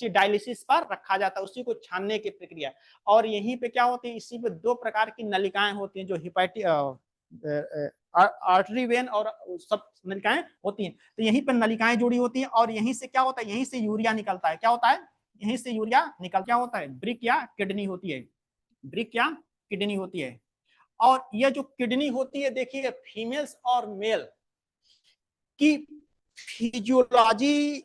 है, डायलिसिस पर रखा जाता है, उसी को छानने की प्रक्रिया। और यहीं पे क्या होती है, इसी पे 2 प्रकार की नलिकाएं होती हैं, जो हिपैटिक आर्टरी वेन और सब नलिकाएं होती हैं। तो यहीं पर नलिकाएं जुड़ी होती हैं, और यहीं से क्या होता है, यहीं से यूरिया निकलता है। क्या होता है, यहीं से यूरिया निकल, क्या होता है, ब्रिक या किडनी होती है, ब्रिक या किडनी होती है। और यह जो किडनी होती है, देखिए फीमेल्स और मेल की फिजियोलॉजी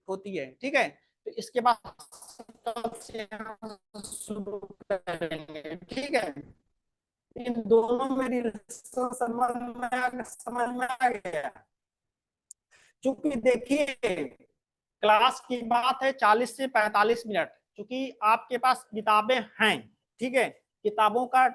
होती है, ठीक है। तो इसके बाद से हम शुरू करेंगे, ठीक है। इन दोनों में रिलेशन समझ में आ गया। क्योंकि देखिए, क्लास की बात है 40 से 45 मिनट, क्योंकि आपके पास किताबें हैं, ठीक है। किताबों का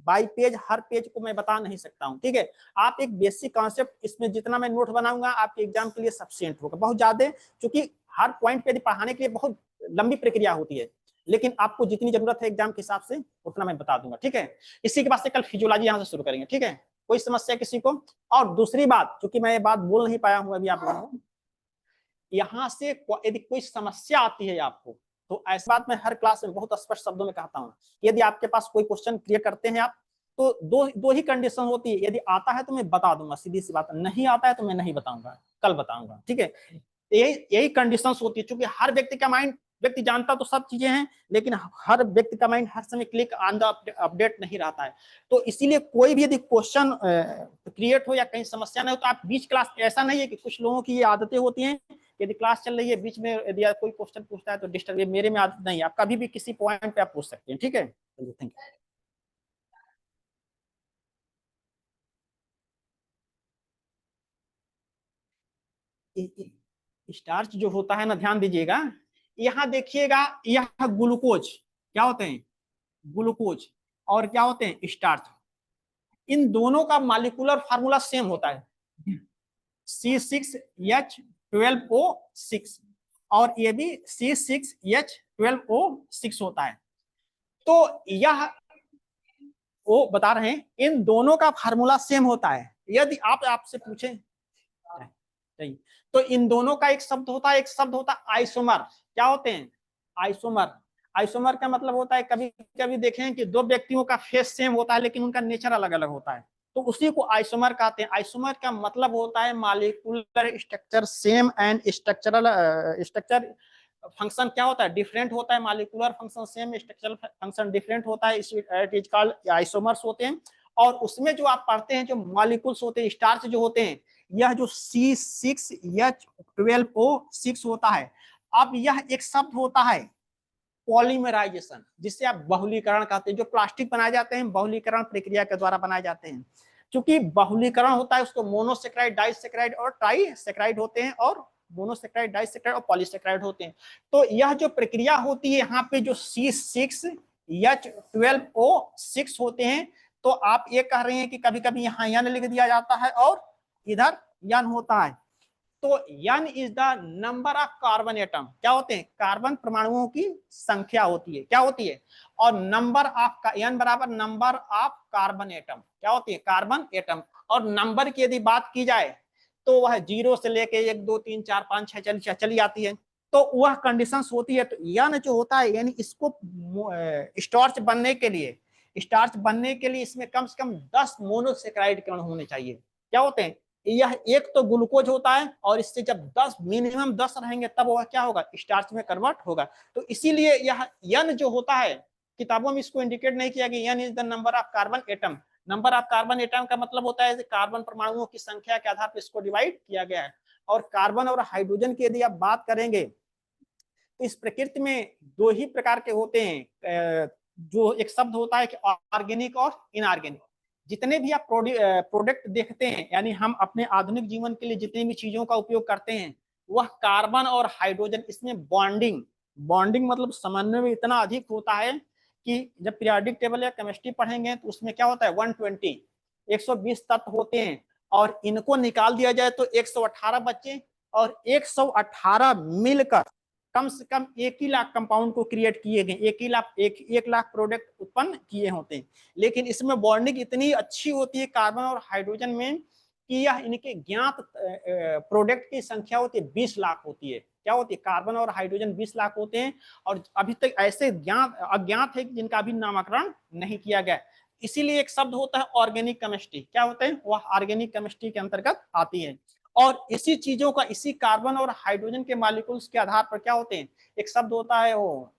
बाई पेज हर पेज को मैं बता नहीं सकता हूँ, ठीक है। आप एक बेसिक कॉन्सेप्ट, इसमें जितना मैं नोट बनाऊंगा आपके एग्जाम के लिए सफिशिएंट होगा, बहुत ज्यादा, क्योंकि हर पॉइंट पे पढ़ाने के लिए बहुत लंबी प्रक्रिया होती है। लेकिन आपको जितनी जरूरत है एग्जाम के हिसाब से उतना मैं बता दूंगा, ठीक है। इसी के बाद से कल फिजियोलॉजी यहाँ से शुरू करेंगे, ठीक है। कोई समस्या किसी को? और दूसरी बात, क्योंकि मैं ये बात बोल नहीं पाया हूँ अभी आप लोगों को, यहाँ से यदि कोई समस्या आती है आपको, तो ऐसी बात मैं हर क्लास में बहुत स्पष्ट शब्दों में कहता हूँ, यदि आपके पास कोई क्वेश्चन क्लियर करते हैं आप, तो दो ही कंडीशन होती है। यदि आता है तो मैं बता दूंगा, सीधी सी बात, नहीं आता है तो मैं नहीं बताऊंगा, कल बताऊंगा, ठीक है। यही कंडीशन होती है, क्योंकि हर व्यक्ति का माइंड, व्यक्ति जानता तो सब चीजें हैं, लेकिन हर व्यक्ति का माइंड हर समय क्लिक ऑन द अपडेट नहीं रहता है। तो इसीलिए कोई भी यदि क्वेश्चन क्रिएट हो या कहीं समस्या नहीं हो, तो आप बीच क्लास, ऐसा नहीं है कि कुछ लोगों की ये आदतें होती हैं, यदि क्लास चल रही है बीच में यदि कोई क्वेश्चन पूछता है तो डिस्टर्ब, मेरे में आदत नहीं है। आप कभी भी किसी पॉइंट पे आप पूछ सकते हैं, ठीक है। Thank you. स्टार्च जो होता है ना, ध्यान दीजिएगा, यहाँ देखिएगा, यह ग्लूकोज, क्या होते हैं, ग्लूकोज, और क्या होते हैं, स्टार्च। इन दोनों का मॉलिक्यूलर फार्मूला सेम होता है, C6H12O6, और ये भी C6H12O6 होता है। तो यह वो बता रहे हैं, इन दोनों का फार्मूला सेम होता है। यदि आप आपसे पूछें, नहीं, तो इन दोनों का एक शब्द होता है, एक शब्द होता है आइसोमर। क्या होते हैं, आइसोमर। आइसोमर का मतलब होता है, कभी कभी देखें कि दो व्यक्तियों का फेस सेम होता है लेकिन उनका नेचर अलग अलग होता है, तो उसी को आइसोमर कहते हैं। आइसोमर का मतलब होता है molecular structure same and structural structure function क्या होता है, डिफरेंट होता है। Molecular function same, structural function different होता है, इट इज कॉल्ड आइसोमर्स होते हैं। और उसमें जो आप पढ़ते हैं, जो मॉलिक्यूल्स होते हैं, स्टार्च जो होते हैं, यह जो C6H12O6 होता है, अब यह एक शब्द होता है पॉलीमराइजेशन, जिससे आप बहुलीकरण कहते हैं। जो प्लास्टिक बनाए जाते हैं बहुलीकरण प्रक्रिया के द्वारा बनाए जाते हैं। क्योंकि बहुलीकरण होता है, उसको मोनोसेक्राइड, डाइसेक्राइड और ट्राइसेक्राइड होते हैं, और मोनोसेक्राइड, डाइसेक्राइड और पॉलीसेक्राइड होते हैं। तो यह जो प्रक्रिया होती है, यहाँ पे जो C6H12O6 होते हैं, तो आप ये कह रहे हैं कि कभी कभी यहाँ यन लिख दिया जाता है और इधर यन होता है। तो n is the number of carbon atom, क्या होते हैं, कार्बन परमाणुओं की संख्या होती है, क्या होती है, और नंबर ऑफ यन बराबर नंबर ऑफ कार्बन एटम, क्या होती है, कार्बन एटम। और नंबर की यदि बात की जाए तो वह 0 से लेके 1 2 3 4 5 6 चली आती है, तो वह कंडीशंस होती है। तो यन जो होता है यानी इसको स्टार्च बनने के लिए, स्टार्च बनने के लिए इसमें कम से कम 10 मोनोसेक्राइड कण होने चाहिए। क्या होते हैं, यह एक तो ग्लूकोज होता है, और इससे जब 10 मिनिमम 10 रहेंगे तब वह क्या होगा, स्टार्च में कन्वर्ट होगा। तो इसीलिए यह यन जो होता है, किताबों में इसको इंडिकेट नहीं किया गया, n is the number of carbon atom. Number of carbon atom का मतलब होता है कार्बन परमाणुओं की संख्या के आधार पर इसको डिवाइड किया गया है। और कार्बन और हाइड्रोजन की यदि आप बात करेंगे तो इस प्रकृति में दो ही प्रकार के होते हैं, जो एक शब्द होता है कि ऑर्गेनिक और इनऑर्गेनिक। जितने भी आप प्रोडक्ट देखते हैं, यानी हम अपने आधुनिक जीवन के लिए जितनी भी चीजों का उपयोग करते हैं, वह कार्बन और हाइड्रोजन, इसमें बॉन्डिंग बॉन्डिंग मतलब समन्वय में इतना अधिक होता है कि जब पीरियोडिक टेबल या केमिस्ट्री पढ़ेंगे तो उसमें क्या होता है 120 120 तत्व होते हैं, और इनको निकाल दिया जाए तो 118 बच्चे, और 118 मिलकर कम से कम 1 ही लाख कंपाउंड को क्रिएट किए गए, 1 लाख प्रोडक्ट उत्पन्न किए होते हैं। लेकिन इसमें बॉन्डिंग इतनी अच्छी होती है कार्बन और हाइड्रोजन में कि यह इनके ज्ञात प्रोडक्ट की संख्या होती है 20 लाख होती है। क्या होती है, कार्बन और हाइड्रोजन 20 लाख होते हैं, और अभी तक ऐसे ज्ञात अज्ञात है जिनका अभी नामकरण नहीं किया गया। इसीलिए एक शब्द होता है ऑर्गेनिक केमिस्ट्री, क्या होता है, वह ऑर्गेनिक केमिस्ट्री के अंतर्गत आती है। और इसी चीजों का, इसी कार्बन और हाइड्रोजन के मॉलिक्यूल्स के आधार पर क्या होते हैं, एक शब्द होता है वो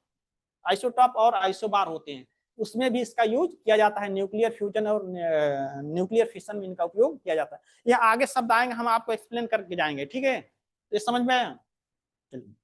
आइसोटॉप और आइसोबार होते हैं, उसमें भी इसका यूज किया जाता है। न्यूक्लियर फ्यूजन और न्यूक्लियर फिशन में इनका उपयोग किया जाता है। ये आगे शब्द आएंगे, हम आपको एक्सप्लेन करके जाएंगे, ठीक है, ये समझ में आया। चलिए।